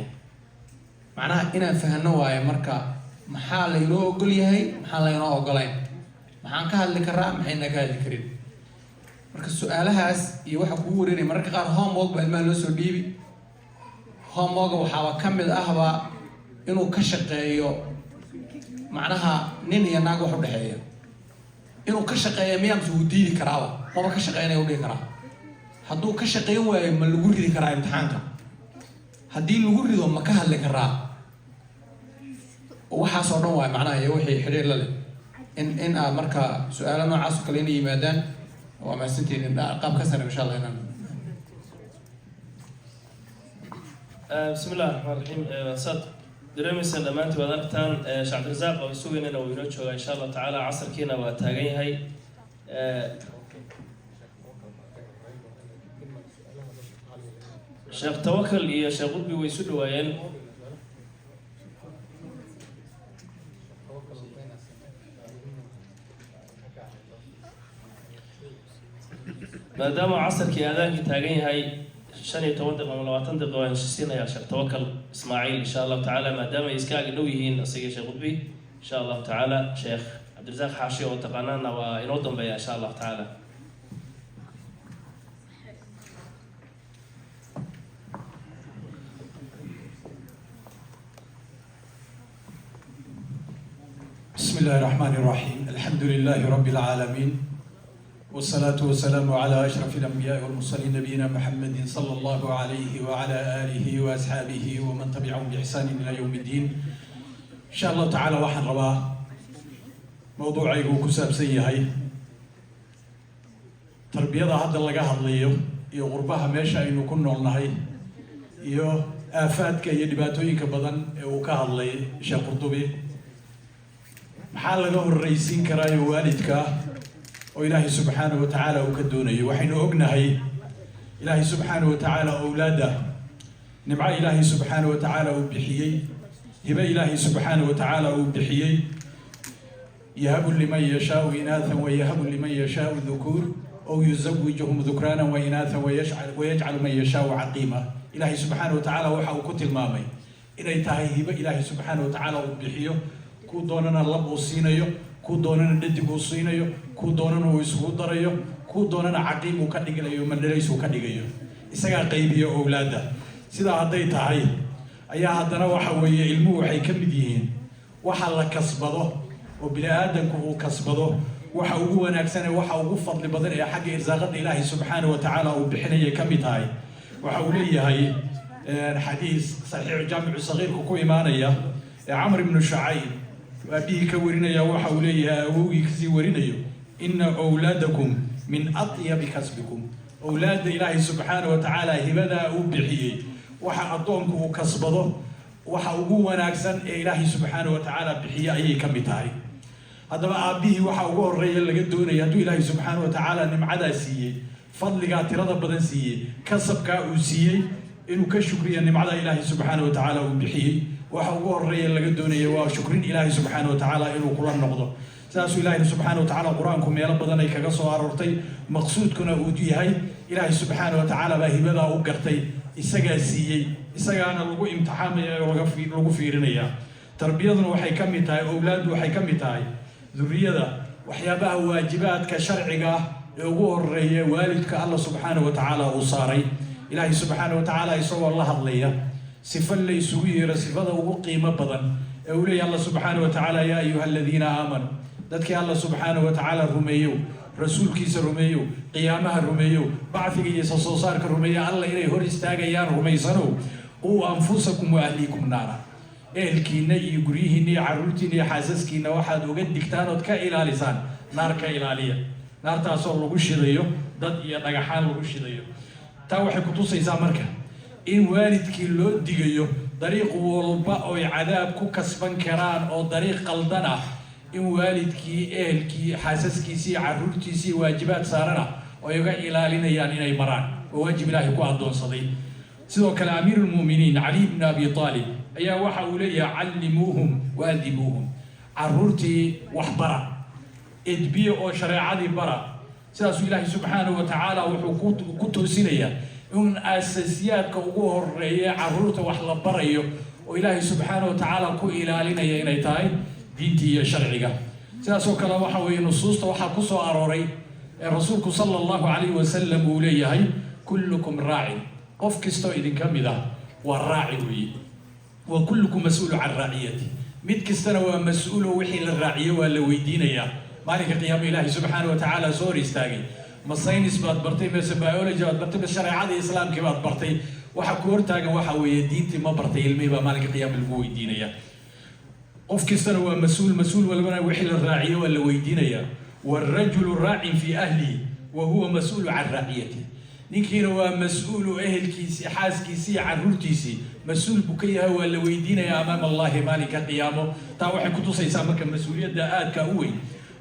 Speaker 4: macnaha inaan fahanno waayo marka maxaa laynoo ogol yahay maxaa laynoo ogolayn maxaan ka hadli karaa maxaynaa ka hadli karin marka su-aalahaas iyo waxa kugu wareynaya mararka qaar homework baa ilmaha loo soo dhiibi homework waxaaba ka mid ahba inuu ka shaqeeyo macnaha nin iyo naag wax u dhexeeya inuu ka shaqeeyo miyaa mise wuu diidi karaaba maba ka shaqeynaya u dhihi karaa hadduu ka shaqeyn waayo ma lagu ridi karaa imtixaanka haddii lagu rido ma ka hadli karaa waxaas oo dhan waayo macnaha iyo wixii xidhiir la leh in aad marka su-aalo noocaas oo kale inay yimaadaan waa mahadsantihiin qaab ka sare insha allah inaan
Speaker 1: بسم الله الرحمن الرحيم صد دريميسن دمانتي waad aragtaan Sheekh Cabdirasaaq oo suugaynayna uu inoo joogaa insha Allah tacaala casarkiina waa taagan yahay Sheekh Tawakkal iyo Sheekh Qudbi way isu dhawaayeen maadaama casarkii aadaankii taagan yahay 15 دقيقة ولا 20 دقيقة وهنشيسين يا شيخ توكل إسماعيل إن شاء الله تعالى ما دام يسكاق نويهين أصيغ شيخ قطبي إن شاء الله تعالى شيخ عبد الرزاق حاشي وتقنانا وينوضم بيا إن شاء الله تعالى
Speaker 6: بسم الله الرحمن الرحيم الحمد لله رب العالمين والصلاة والسلام على أشرف الأنبياء والمرسلين نبينا محمد صلى الله عليه وعلى آله وأصحابه ومن تبعهم بإحسان إلى يوم الدين إن شاء الله تعالى وحن رباه موضوعي هو كساب سيهي تربية هذا اللي قاعد ليه يغربها ماشى إنه كنا النهي يو آفات كي يدباتوين كبدن وكهل لي شيخ قرطبي محل له الرئيسين كراي والدك وإلهي سبحانه وتعالى وكدونه وحين أقنهي إلهي سبحانه وتعالى أولاده نبع إلهي سبحانه وتعالى وبحيي هبة إلهي سبحانه وتعالى وبحيي يهب لمن يشاء إناثا ويهب لمن يشاء الذكور أو يزوجهم ذكرانا وإناثا ويجعل من يشاء عقيما. إلهي سبحانه وتعالى وحاو كتل مامي إنay tahay hibo ilaahay subxaanahu wa tacaala uu bixiyo ku doonana lab uu siinayo ku doonana dhadig uu siinayo ku doonana uu isugu darayo ku doonana caqiim uu ka dhigayo mandhalays uu ka dhigayo isagaa qaybiyo awlaada sidaa hadday tahay ayaa haddana waxa weeye ilmuhu waxay ka mid yihiin waxa la kasbado oo bini aadamku uu kasbado waxa ugu wanaagsan ee waxa ugu fadli badan ee xagga irsaaqada ilaahay subxaanahu wa tacaala uu bixinaya ka mid tahay waxa uu leeyahay حديث صحيح جامع الصغير كوكو إيمانيا عمرو بن شعيب وأبيه كورينيا وحوليها أبوي كسي ورينيا إن أولادكم من أطيب كسبكم أولاد إلهي سبحانه وتعالى هبدا أبحيه وحا أطومك وكسبضه وحا أبوه ناكسن إلهي سبحانه وتعالى بحيه أي كمتاي هذا ما أبيه وحا أبوه الرجل اللي قدونه يدو إلهي سبحانه وتعالى نمعدا سيه فضل قاترة بدن سيه كسبك أوسيه إنه كشكريا نمعدا إلهي سبحانه وتعالى وبحيه وحوه الرئي اللي قدوني وشكرين إلهي سبحانه وتعالى إنه قرآن نقضه ساسو إلهي سبحانه وتعالى قرآنكم يا رب ضنيك قصوا عرورتي مقصود كنا أوديهاي إلهي سبحانه وتعالى باهي بدا أوقرتي إساقا سيي إساقا أنا لغو امتحامي لغو فيرينيا تربيضنا وحي كمي تاي أولاد وحي كمي تاي ذرية وحيابها واجبات كشرعية يقول الرئي والدك الله سبحانه وتعالى أصاري إلهي سبحانه وتعالى يسوى الله الليا صفة اللي يسويه صفة وقيمة بدن أولي الله سبحانه وتعالى يا أيها الذين آمنوا ذاتك الله سبحانه وتعالى رميو رسول كيس رميو قيامها رميو بعثك يسوصارك رميو الله إليه هرستاق يا رميسانو أنفسكم وأهليكم نارا إلكينا يقريهني عرورتني حاسسكينا واحد وقد دكتانوت كإلى لسان نار كإلالية نار تأصر لغوش ديو ضد يدقحان لغوش ديو taa waxay ku tusaysaa marka in waalidkii loo digayo dariiq walba oo ay cadaab ku kasban karaan oo dariiq qaldan ah in waalidkii ehelkii xaasaskiisii carruurtiisii waajibaad saarana oo ay uga ilaalinayaan inay maraan oo waajib ilaahay ku adoonsaday sidoo kale amiirul muuminiin cali ibn abi talib ayaa waxa uu leeyahay callimuuhum waadibuuhum carruurtii wax bara edbiye oo shareecadii bara ساسو إلهي سبحانه وتعالى وحكوت كتوسينيا إن أساسيات كوجوه الرئي عرورته وحلا بريو وإلهي سبحانه وتعالى كو إلى لنا ينايتاي دينتي شرعية ساسو كلا وحوي نصوص وحكوسو أروري الرسول صلى الله عليه وسلم وليه كلكم راعي قف كستو إذن كمدا والراعي وكلكم مسؤول عن رعيته مد كستنا ومسؤول وحي للراعية ولا ويدينيا مالك قيام إلهي سبحانه وتعالى سوري استاقي مصاينس بات برتي بس بيولوجي بات برتي بس شرعية الإسلام كي بات برتي وحكور تاقا وحوي دينتي ما برتي علمي مالك قيام القوي دينيا قف كستنا هو مسؤول ولا وحي للراعية ولا ويدينيا والرجل راع في أهله وهو مسؤول عن رعيته نكين هو مسؤول أهل كيسي حاس كيسي عن رورتيسي مسؤول بكيها ولا ويدينيا أمام الله مالك قيامه تاوحي كتوسي سامك مسؤولية داءات كأوي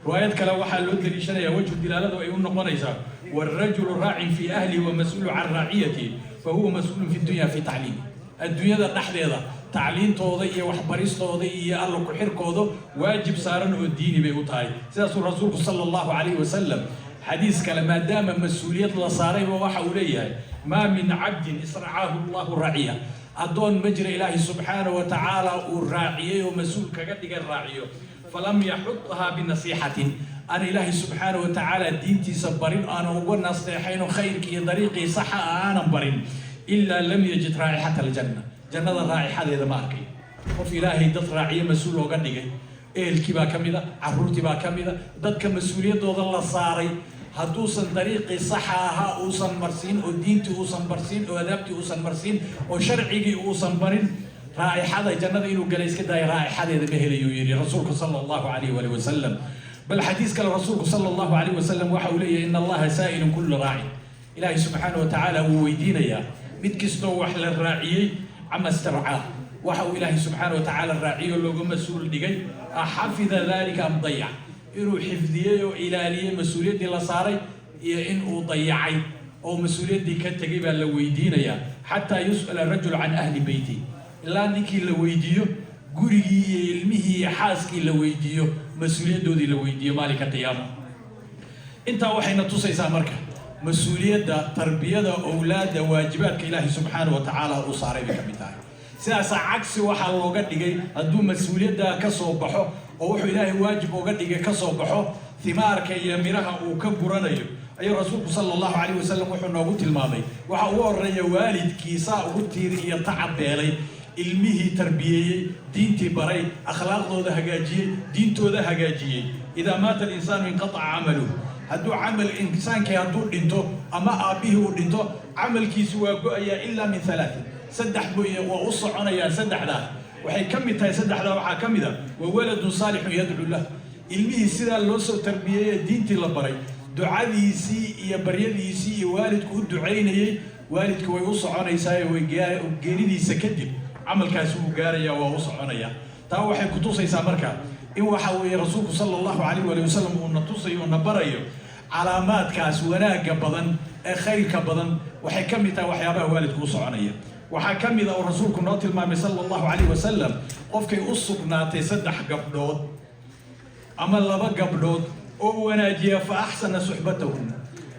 Speaker 6: روايات كلا وحا لو دليشانيا وجه الدلاله اي نقونيسا والرجل راع في اهله ومسؤول عن رعيته فهو مسؤول في الدنيا في تعليم الدنيا دحديدا تعليم تودا iyo waxbaristooda iyo alla ku xirkooda waajib saaran oo diini bay u tahay sidaas rasuulku sallallahu alayhi wasallam حديث kala maadaama mas'uuliyad la saaray waxa uu leeyahay ma min 'abdin isra'ahu Allah ra'iya adoon majra ilaahi subhanahu wa ta'ala uu raa'iyay oo mas'uul kaga dhigay raa'iyo فلم يحطها بنصيحة أنا إلهي سبحانه وتعالى دينتي صبرين أنا وقلنا نصيحين خيرك طريقي صح أنا برين إلا لم يجد رائحة الجنة جنة الرائحة هذا ماركي وفي إلهي دت راعية مسؤول وقنقي إلكي با كميدا عرورتي با كميدا دت كمسؤولية وظل صاري هدوسن طريقي صحها أوصن مرسين ودينتي أوصن مرسين وأدابتي أوصن مرسين وشرعي أوصن برين رائحة جنة إنه جلس كده رائحة هذا بهلي يري رسولك صلى الله عليه وسلم بل حديث قال رسولك صلى الله عليه وسلم وحولي إن الله سائل كل راعي إلهي سبحانه وتعالى ويدينا يا متكستو وحل الراعي عما استرعاه وحو إلهي سبحانه وتعالى الراعي اللي هو مسؤول دقي أحفظ ذلك أم ضيع إنه حفظيه وإلاليه مسؤولية دي لصاري إنه ضيعي أو مسؤولية دي كتجيب اللي ويدينا يا حتى يسأل الرجل عن أهل بيتي إلا نكي لويديو قريجي علمه حاسكي لويديو مسؤولية دودي لويديو مالك قيامه انت وحينا tusaysaa marka mas'uuliyadda tarbiyada awlaadda waajibaadka Ilaahay subhanahu wa ta'ala uu saaray ka mid tahay sidaas cagsi waxa looga dhigay hadduu mas'uuliyadda ka soo baxo oo wuxuu Ilaahay waajib uga dhigay ka soo baxo thimaarka iyo miraha uu ka guranayo ayuu rasuulku sallallahu alayhi wasallam wuxuu noogu tilmaamay waxa uu horeeya waalidkiisa ugu tiiriyo tacabeelay ilmihii tarbiyay diintii baray akhlaaqdooda hagaajiyay diintooda hagaajiyay ida maata al-insanu inqata 'amaluhu hadduu camal insaanka hadduu dhinto ama aabihi uu dhinto camalkiisu waa go'aya illa min thalathin saddex booye waa u soconayaan saddexda waxay ka mid tahay saddexda waxa ka mid ah waa waladun saalihun yad'u lahu ilmihii sida loo soo tarbiyay diintii la baray ducadiisii iyo baryadiisii iyo waalidku u duceynayay waalidku way u soconaysaa way geeridiisa kadib camalkaas uu gaaraya waa u soconaya taa waxay ku tusaysaa marka in waxa weeye rasuulku sallallahu alayhi wa sallam uu natusayo nabarayo calaamaadkaas wanaaga badan ee khayrka badan waxay ka mid tahay waxyaabaha waalidku u soconaya waxa ka mid ah rasuulku noo tilmaamay sallallahu alayhi wa sallam qofkay u sugnaatay saddex gabdhood ama laba gabdhood oo wanaajiya fa ahsana suhbatahum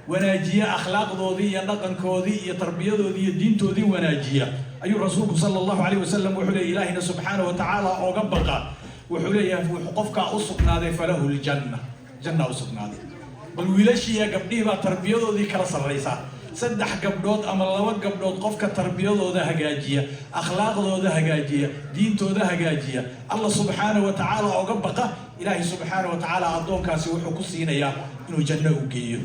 Speaker 6: wanaajiya akhlaaqdoodii iyo dhaqankoodii iyo tarbiyadoodii iyo diintoodii wanaajiya ayuu rasuulku sallallahu alayhi wa sallam wuxuu leeyahay ilaahina subhanahu wa ta'ala ooga baqa wuxuu leeyahay wuxuu qofka u sugnaaday falahu janna u sugnaaday bal wiilashiya gabdhihi baa tarbiyadoodii kala sarreysa saddex gabdhood ama laba gabdhood qofka tarbiyadooda hagaajiya akhlaaqdooda hagaajiya diintooda hagaajiya Allah subhanahu wa ta'ala ooga baqa ilaahi subhanahu wa ta'ala adoonkaasi wuxuu ku siinayaa inuu janno u geeyo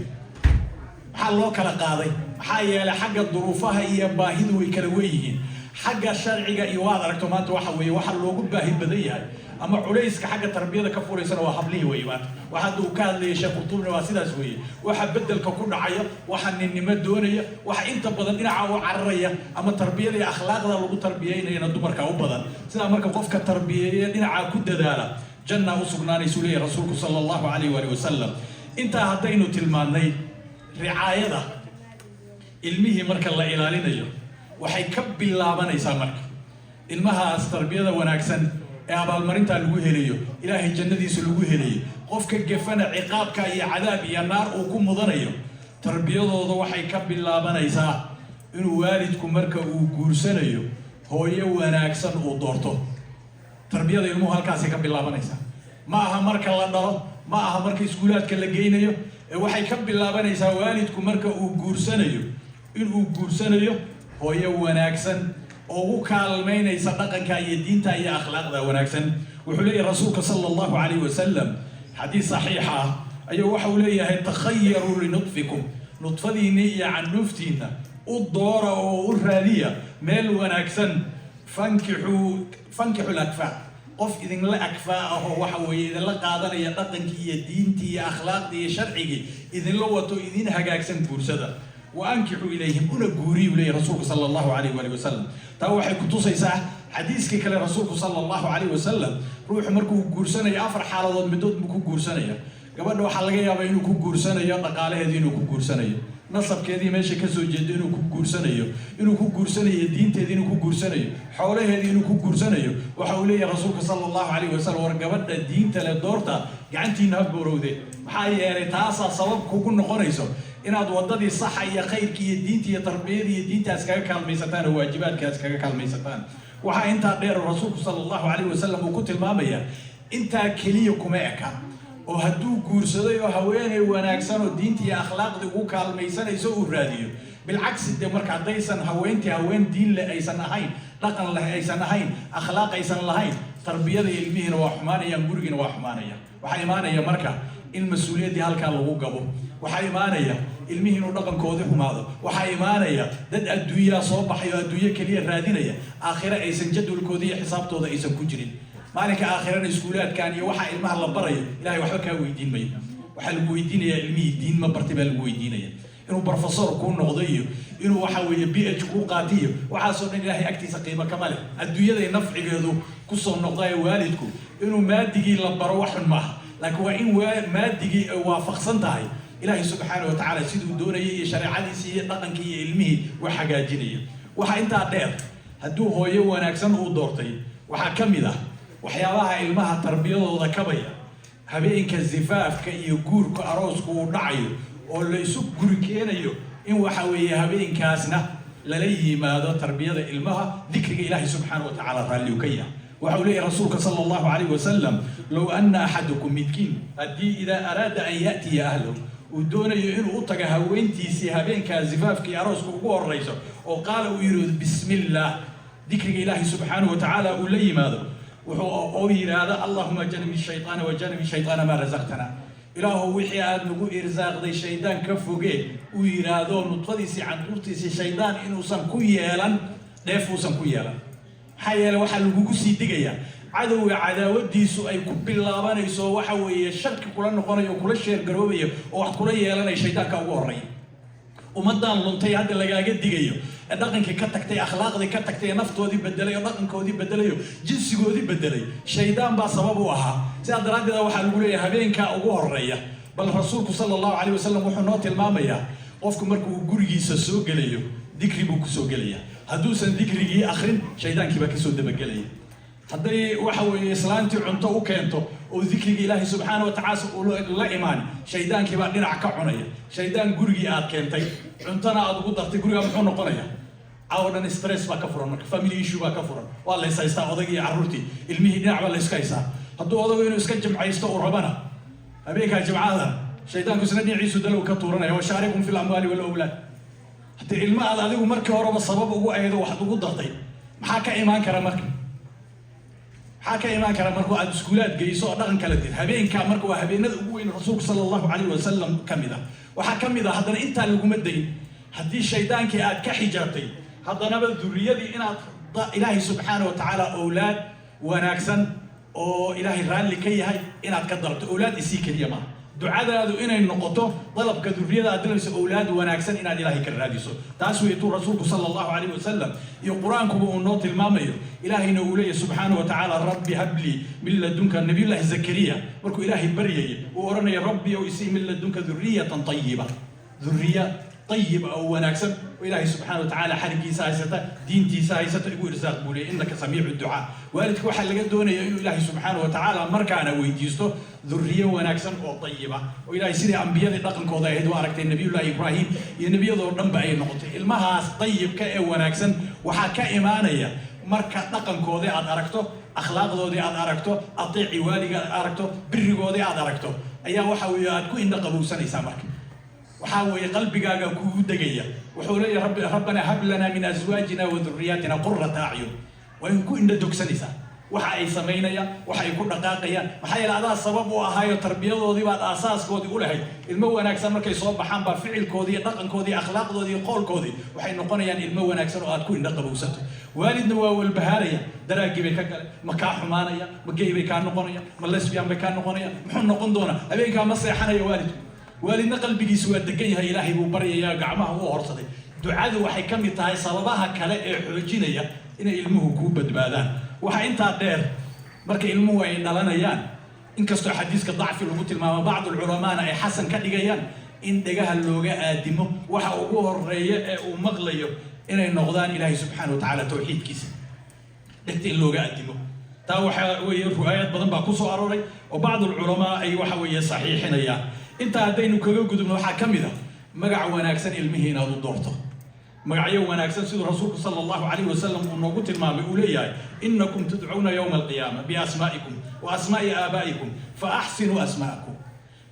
Speaker 6: maxaa loo kala qaaday maxaa yeelay xagga duruufaha iyo baahidu way kala weeyihiin xagga sharciga iyo waad aragto maanta waxa weeye waxa loogu baahi badan yahay ama culayska xagga tarbiyada ka furaysana waa hablihi weeye waxa uu ka hadlayay Sheekh Qutubna waa sidaas weeye waxa bedelka ku dhacaya waxa ninnimo doonaya waxa inta badan dhinaca u cararaya ama tarbiyada iyo akhlaaqda lagu tarbiyeynayna dumarka u badan sida marka qofka tarbiyeeya dhinaca ku dadaala janna u sugnaanaysu leeyahay rasuulku sallallahu alayhi wa sallam inta hadaynu tilmaanay ricaayada ilmihi marka la ilaalinayo waxay ka bilaabanaysaa marka ilmahaas tarbiyada wanaagsan ee abaalmarinta lagu helayo ilaahay jannadiisa lagu helayo qofka gefana ciqaabka iyo cadaab iyo naar uu ku mudanayo tarbiyadooda waxay ka bilaabanaysaa inuu waalidku marka uu guursanayo hooyo wanaagsan uu doorto tarbiyada ilmuhu halkaas ka bilaabanaysaa ma aha marka la dhalo ma aha marka iskuulaadka la geynayo waxay ka bilaabanaysaa waalidku marka uu guursanayo inuu guursanayo hooyo wanaagsan oo u kaalmeynaysa dhaqanka iyo diinta iyo akhlaaqda wanaagsan wuxuu leeyahay rasuulka sallallahu alayhi wa sallam xadiis saxiix ah ayuu waxa uu leeyahay takhayyaru li nutfikum nutfadiina iyo canuftiina u doora oo u raadiya meel wanaagsan fankihu al-akfa qof idin la akfaa oo waxa weeye idin la qaadanaya dhaqankii iyo diintii iyo akhlaaqdii iyo sharcigii idin la wato idin hagaagsan guursada وأنكحوا إليهم أنا جوري ولي رسولك صلى الله عليه وآله وسلم تاوحي كتوسي ساعة حديثك كلا رسولك صلى الله عليه وسلم روح مركو جورسنا يأفر حالة مدود مكو جورسنا قبل لو حلقة يا بينو كو جورسنا نقاله هذينو كو جورسنا نصب كذي ماشي كسوجي دينو كو جورسنا إنو كو جورسنا دين تدينو كو جورسنا حوله هذينو كو جورسنا وحولي رسولك صلى الله عليه وسلم ورقبت الدين تلا دورتا قعنتي نهبورو ذي حي رتاسا صواب كون قريسو inaad wadadii sax iyo khayrkii iyo diintii iyo tarbiyadii iyo diintaas kaga kaalmaysataan oo waajibaadkaas kaga kaalmaysataan waxa inta dheer rasuulku sallallahu alayhi wasallam uu ku tilmaamaya inta kaliya kuma eka oo hadduu guursaday oo haweeney wanaagsan oo diintii iyo akhlaaqdii ugu kaalmaysanayso uu raadiyo bilcagsi de marka hadaysan haweentii haween diin leh aysan ahayn dhaqan leh aysan ahayn akhlaaq aysan lahayn tarbiyada ilmihiina waa xumaanayaan gurigiina waa xumaanayaan waxa imaanaya marka in mas'uuliyadii halka lagu gabo waxa imaanaya ilmihi inuu dhaqankoodii xumaado waxa imaanaya dad adduunyo soo baxayo adduunyo kaliya raadinaya aakhira aysan jadwalkoodii iyo xisaabtooda aysan ku jirin maalinka aakhirana iskuulaadkan iyo waxa ilmaha la barayo ilaahay waxba ka weydiin maayo waxa lagu weydiinaya ilmihi diin ma bartay baa lagu weydiinaya inuu professor ku noqdo iyo inuu waxa weeye PhD ku qaatiyo waxa soo dhan ilaahay agtiisa qiimo kama leh adduunyada nafcigeedu ku soo noqday waalidku inuu maadigii la baro wax xun maaha laakiin waa in maadigii waafaqsan tahay إلهي سبحانه وتعالى سيدو دوني شريعتي سي دقنكي علمي وحاجاجينيه waxa inta dheer haduu hooyo wanaagsan uu doortay waxa kamida waxyaabaha ilmaha tarbiyadooda kabaya habeenka zifaafka iyo guurka aroosku uu dhacayo oo la isu guri keenayo in waxa weeye habeenkaasna lala yimaado tarbiyada ilmaha dhikriga ilaahay subxaanahu wa tacaala raalli ka yahay waxa uu leeyahay rasuulka sallallahu alayhi wasallam law anna ahadukum midkin haddii idaa araada an ya'tiya ahlahu uu doonayo inuu u taga haweentiisii habeenkaa zifaafka iyo arooska ugu horreyso oo qaala uu yidhi bismillah dhikriga ilaahay subxaanahu wa tacaala uu la yimaado wuxuu yidhaahda allahuma janbi shaytaana wa janbi shaytaana maa rasaqtana ilaahu wixii aad nagu irsaaqday shaydaan ka fogee uu yidhaahdo nudfadiisii canduurtiisii shaydaan inuusan ku yeelan dheef uusan ku yeelan maxaa yeele waxaa lagugu sii digayaa cadowga cadaawadiisu ay ku bilaabanayso waxa weeye sharki kula noqonayo kula sheergaroobayo oo wax kula yeelanaya shaydaanka ugu horreeya ummadan luntay hadda lagaaga digayo dhaqankii ka tagtay akhlaaqdii ka tagtay naftoodii bedelay oo dhaqankoodii bedelay oo jinsigoodii bedelay shaydaan baa sabab u ahaa sidaa daraaddeed waxaa lagu leeyahay habeenkaa ugu horreeya bal rasuulku sallallahu alayhi wasallam wuxuu noo tilmaamayaa qofku markuu gurigiisa soo gelayo dikri buu kusoo gelayaa hadduusan dikrigii akhrin shaydaankii baa kasoo dabagelaya hadday waxa weeye islaantii cunto u keento oo dikriga ilaahay subxaanahu wa tacaala la imaan shaydaankii baa dhinac ka cunaya shaydaan gurigii aad keentay cuntana aad ugu dartay gurigaa muxuu noqonayaa caawa dhan stress baa ka furan marka family issue baa ka furan waa la haystaa odagii iyo carruurtii ilmihii dhinac baa la iska haystaa hadduu odagu inuu iska jimcaysto uu rabana habeenkaa jimcada shaydaanku isna dhinaciisu dalow ka tuuranaya washaarikum fil amwaali wal awlaad haddii ilma aad adigu markii horeba sabab ugu aydo waxaad ugu dartay maxaa ka imaan kara marka maxaa ka imaan kara markuu aad iskuulaad geyso oo dhaqan kala did habeenkaa marka waa habeenada ugu weyn rasuulku sallallahu alayhi wasallam ka mid ah waxaa ka mid ah haddana intaa laguma dayin haddii shaydaankii aad ka xijaabtay haddanaba durriyadii inaad ilaahay subxaanahu wa tacaala awlaad wanaagsan oo ilaahay raalli ka yahay inaad ka dalabto awlaad isii keliya maaha ducadaadu inay noqoto dalabka durriyada aad dilayso awlaad wanaagsan inaad ilaahay ka raadiso taas weeytuu rasuulku sallallahu alayhi wasallam iyo qur-aankuba uu noo tilmaamayo ilaahayna uu leeyahay subxaanahu wa tacaala rabbi habli min ladunka nabiyullaahi zakariya markuu ilaahay baryayay uu odhanaya rabbi ow isii min ladunka durriyatan tayiba durriya طيب أو وناكسب وإلهي سبحانه وتعالى حرقي سايسته دينتي سايسته يقول إرزاق بولي إنك سميع الدعاء والدك وحل لقدونه إنه إلهي سبحانه وتعالى مركانا ويديسته ذرية وناكسب وطيبة وإلهي سيري أنبياء رقم كوضا يهدو أركت النبي الله إبراهيم النبي ذو النبع أي نقطة المهاس طيب كأي وناكسب وحكا إيمانية مركا رقم كوضا أد أركته أخلاق ذودي أد أركته أطيعي والي أد أركته بري ذودي أد أركته أيها وحاويات كو إن قبو سنة سامرك وحاول قلبك كود دقية وحول ربنا هب لنا من أزواجنا وذرياتنا قرة أعين وإن كنا دكسنسا وحاي سمينيا وحاي كنا دقاقيا وحاي هذا السبب وهاي التربية ودي بعد أساس كودي ولا هي المو أنا أكثر مركز صوب حنبا فعل كودي نقن كودي أخلاق كودي قول كودي وحي نقنا يعني المو أنا أكثر وأتكون نقل وسته والدنا والبهارية دراجي بكك مكاح مانيا مجيء بكان نقنيا ملص بيان بكان نقنيا محن نقن دونا أبي كان مصيحنا يا والد والدنا قلبي سوى الدقيها إلهي ببري يا جماعة هو أرصدي دعاء وحي كم يتعي صلبها كلا حجينيا إن علمه كوبد بعدان وحي أنت دير مرك علمه إن لنا يان إن كستو حديث كضعف الوقت ما بعض العلماء أي حسن كدجيان إن دجاها اللوجاء دمه وحقوه الرياء ومغليه إن النقدان إلهي سبحانه وتعالى توحيد كيس لكن اللوجاء دمه تاوح روايات بدن باكوسو أروري وبعض العلماء أي وحوي صحيحين يا أنت هدينو كجو قدم نوحة كمذا مجع وناكسن المهين هذا دورته مجع وناكسن سيد الرسول صلى الله عليه وسلم ونقول الماء بأولياء إنكم تدعون يوم القيامة بأسمائكم وأسماء آبائكم فأحسنوا أسماءكم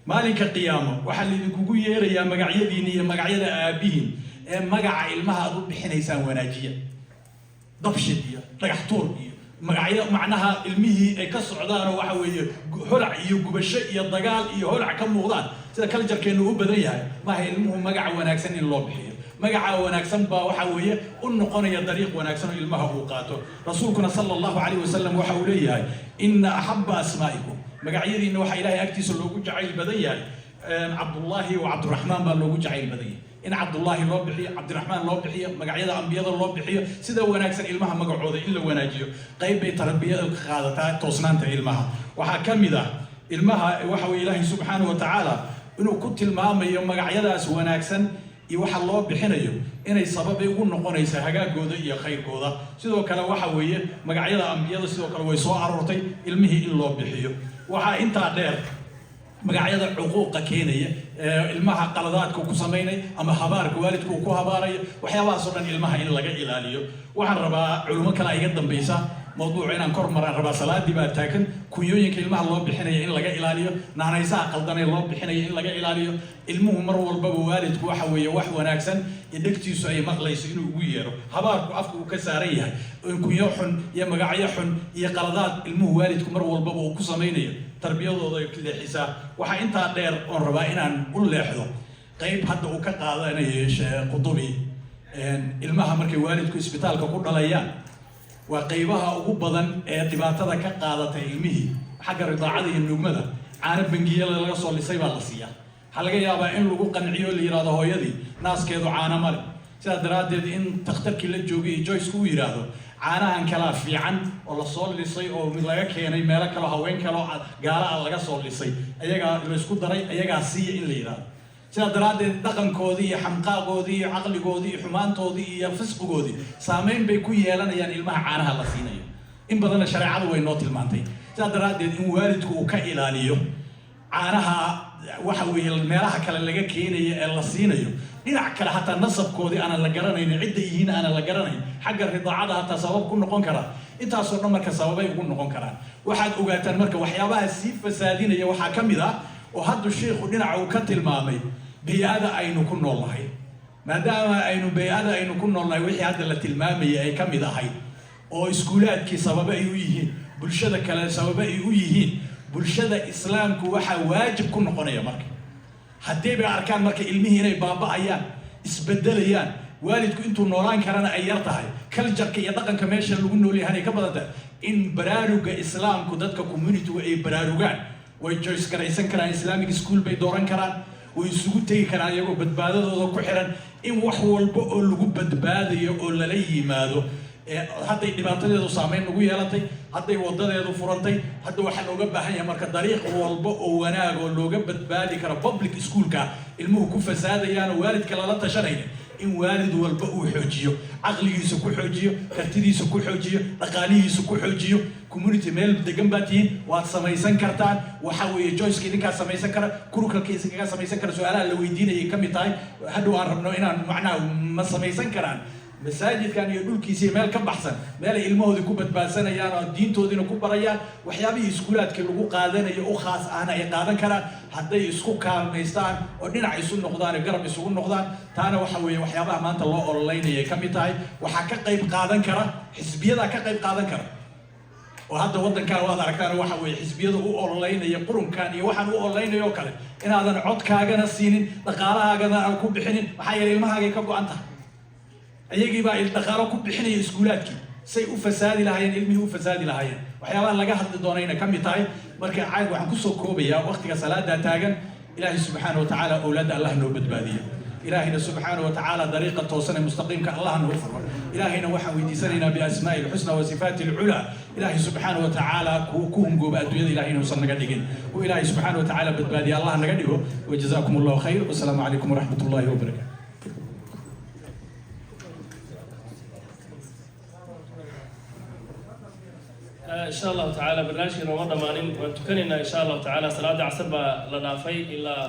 Speaker 6: مالك القيامة وحل لكوجو يا مجع يديني مجع يد آبيهم مجع المها ضد حنيسان وناجية ضبشدية رجحتور مقعية معناها المهي كسر عدان وحوي هلع يجوبشة يضجال يهلع كم وضان إذا كل جر كأنه بدريها ما هي المهم مقع وناكسن اللوبحية مقع وناكسن وحوي النقطة الطريق وناكسن المها وقاته رسولكنا صلى الله عليه وسلم وحوليها إن أحب أسمائكم مقعية إنه وحي إلهي أكتس اللوجو جعل بدريها عبد الله وعبد الرحمن باللوجو جعل بدريها إن عبد الله الله بحية عبد الرحمن الله بحية مقعية أنبياء الله بحية سيدا وناكسن إلمها مقعودة إلا وناجيه قيب تربية الخاضة توصنان إلمها وحكم ذا إلمها وحوي إلهي سبحانه وتعالى إنه كنت المام يوم مقعية وناكسن يوحى الله بحنيه إن السبب يقول نقول إيش حاجة جودة يا خير جودة سيدا كلا وحوي مقعية أنبياء سيدا كلا ويسوع عرضي إلمه إلا بحية وحا أنت عدير magacyada cuquuqa keenaya ilmaha qaladaadka ku sameynay ama habaarka waalidku ku habaarayo waxyaabahaas oo dhan ilmaha in laga ilaaliyo waxaan rabaa culimo kale iga dambaysa موضوع إن كور مرة ربع صلاة دي بتاكن كويوين كلمة الله بحنا إن لقى إلاليو نعنيسا قلدنا الله بحنا إن لقى إلاليو المهم مرة والباب والد كوحوي وحو ناكسن يدكتي سوي مغليس إنه ويرو هبارك أفكو كسارية إن كويوحن يا مقعيحن يا قلدات المهم والد كمرة والباب وكسمينية تربية الله كل حساب وح أنت غير أن ربعنا نقول لحظة قيب حد وكقاعد أنا يش قطبي المهم مركي والد كإسبيتال كقول عليا وقيبها ugu badan ee dhibaatada ka qaadatay ilmihi xagga ridaacada iyo nuugmada caana bangiyeela laga soo lisay baa la siiyaa waxa laga yaabaa in lagu qanciyo la yiraahdo hooyadii naaskeedu caana male sida daraadeed in takhtarkii la joogay Joyce ku yiraahdo caanahan kala fiican oo la soo lisay oo mid laga keenay meel kale haween kale gaala laga soo lisay ayaga la isku daray ayaga siiya in la yiraahdo sida daraadeed dhaqankoodii iyo xamqaaqoodii iyo caqligoodii iyo xumaantoodii iyo fisqigoodii saameyn bay ku yeelanayaan ilmaha caanaha la siinayo in badan shariicadu way noo tilmaantay sida daraadeed in waalidku uu ka ilaaliyo caanaha waxa weeye meelaha kale laga keenayo ee la siinayo dhinac kale hataa nasabkoodii aan la garanayn cidda yihiin aan la garanayn xagga ridaacada hataa sabab ku noqon kara intaas oo dhan marka sababay ugu noqon karaan waxaad ogaataan marka waxyaabaha sii fasaadinaya waxa kamid ah oo hadda sheekhu dhinaca uu ka tilmaamay بيئة أينو كن الله ما دام أينو بيئة أينو كن الله وحي هذا اللي تلمامي أي كم إذا هاي أو إسكولات كي سبب أيويهين بلشدة كلا سبب أيويهين بلشدة إسلام كوحة واجب كن قنية مرك حتى بأركان مرك علمي هنا بابا أيام إسبدل أيام والدك أنتو نوران كرنا أيرتها كل جرك يدقن كماش اللي قلنا لي هني كبرت إن براروج إسلام كودتك كوميونيتي وأي براروجان ويجوز كرا إنسان كرا إسلامي سكول بيدوران كران ويسوق تيجي كان يجوا بدبادة ذو كحرا إن وحول بقول له بدبادة يقول لي ماذا حتى الدباتة ذو سامين نقول يلاتي حتى يوضد ذو فرنتي حتى واحد لو جب هي مركز طريق والبق وانا أقول لو جب بدبادة كرا بابليك سكول كا المهم كفساد يعني والد كلا لا تشرين إن والد والبق وحجيو عقلي يسكو حجيو كرتدي يسكو حجيو رقالي يسكو حجيو كوميونيتي ميل دجنباتين واتسميسن كرتان وحوي جويس كذي كاسميسن كر كروك كيس كاسميسن كر سؤال اللي ويدينا يكمل تاي هدو عرفنا إن معنا ما سميسن كران مساجد كان يقول كيسي ميل كم بحسن ميل علمه ذي كوبت باسنا يانا الدين تودينا كوبريان وحيابي سكولات كلو قادنا يأخذ أنا يقادن كران حتى يسكو كان ميستان ودينا عيسون نقدان يقرب يسون نقدان تانا وحوي وحيابها ما أنت الله أونلاين يكمل تاي وحكا قيب قادن كرا حسبية ذا كقيب قادن كرا وهذا وضن كان وهذا كان وحوي حزبيه أونلاين يقرن كان يوحن أونلاين يوكله إن هذا عد كاجنا السنين دقالها جنا كوب بحنين وحير المها جي كبو أنت يجي بقى الدقالة كوب بحنين يسكولاتك سيء فساد لهاين علمي هو فساد لهاين وحيوان لقى حد دونين كم يطاي مركع عاد وحكسو كوبيا وقت كسلات ده تاجن إلهي سبحانه وتعالى أولاد الله نوبت بادية إلهنا سبحانه وتعالى طريقة توصل مستقيم كالله نغفر إلهنا وحن ويديسنا بأسماء الحسنى وصفات العلى إلهي سبحانه وتعالى كوهم جو بأدوية إلهنا وصلنا قديقين وإلهي سبحانه وتعالى بدبادي الله نقديه وجزاكم الله خير والسلام عليكم ورحمة الله وبركاته
Speaker 1: إن شاء الله تعالى برنامج رمضان وأنتم كنا إن شاء الله تعالى صلاة عصر لنا في إلا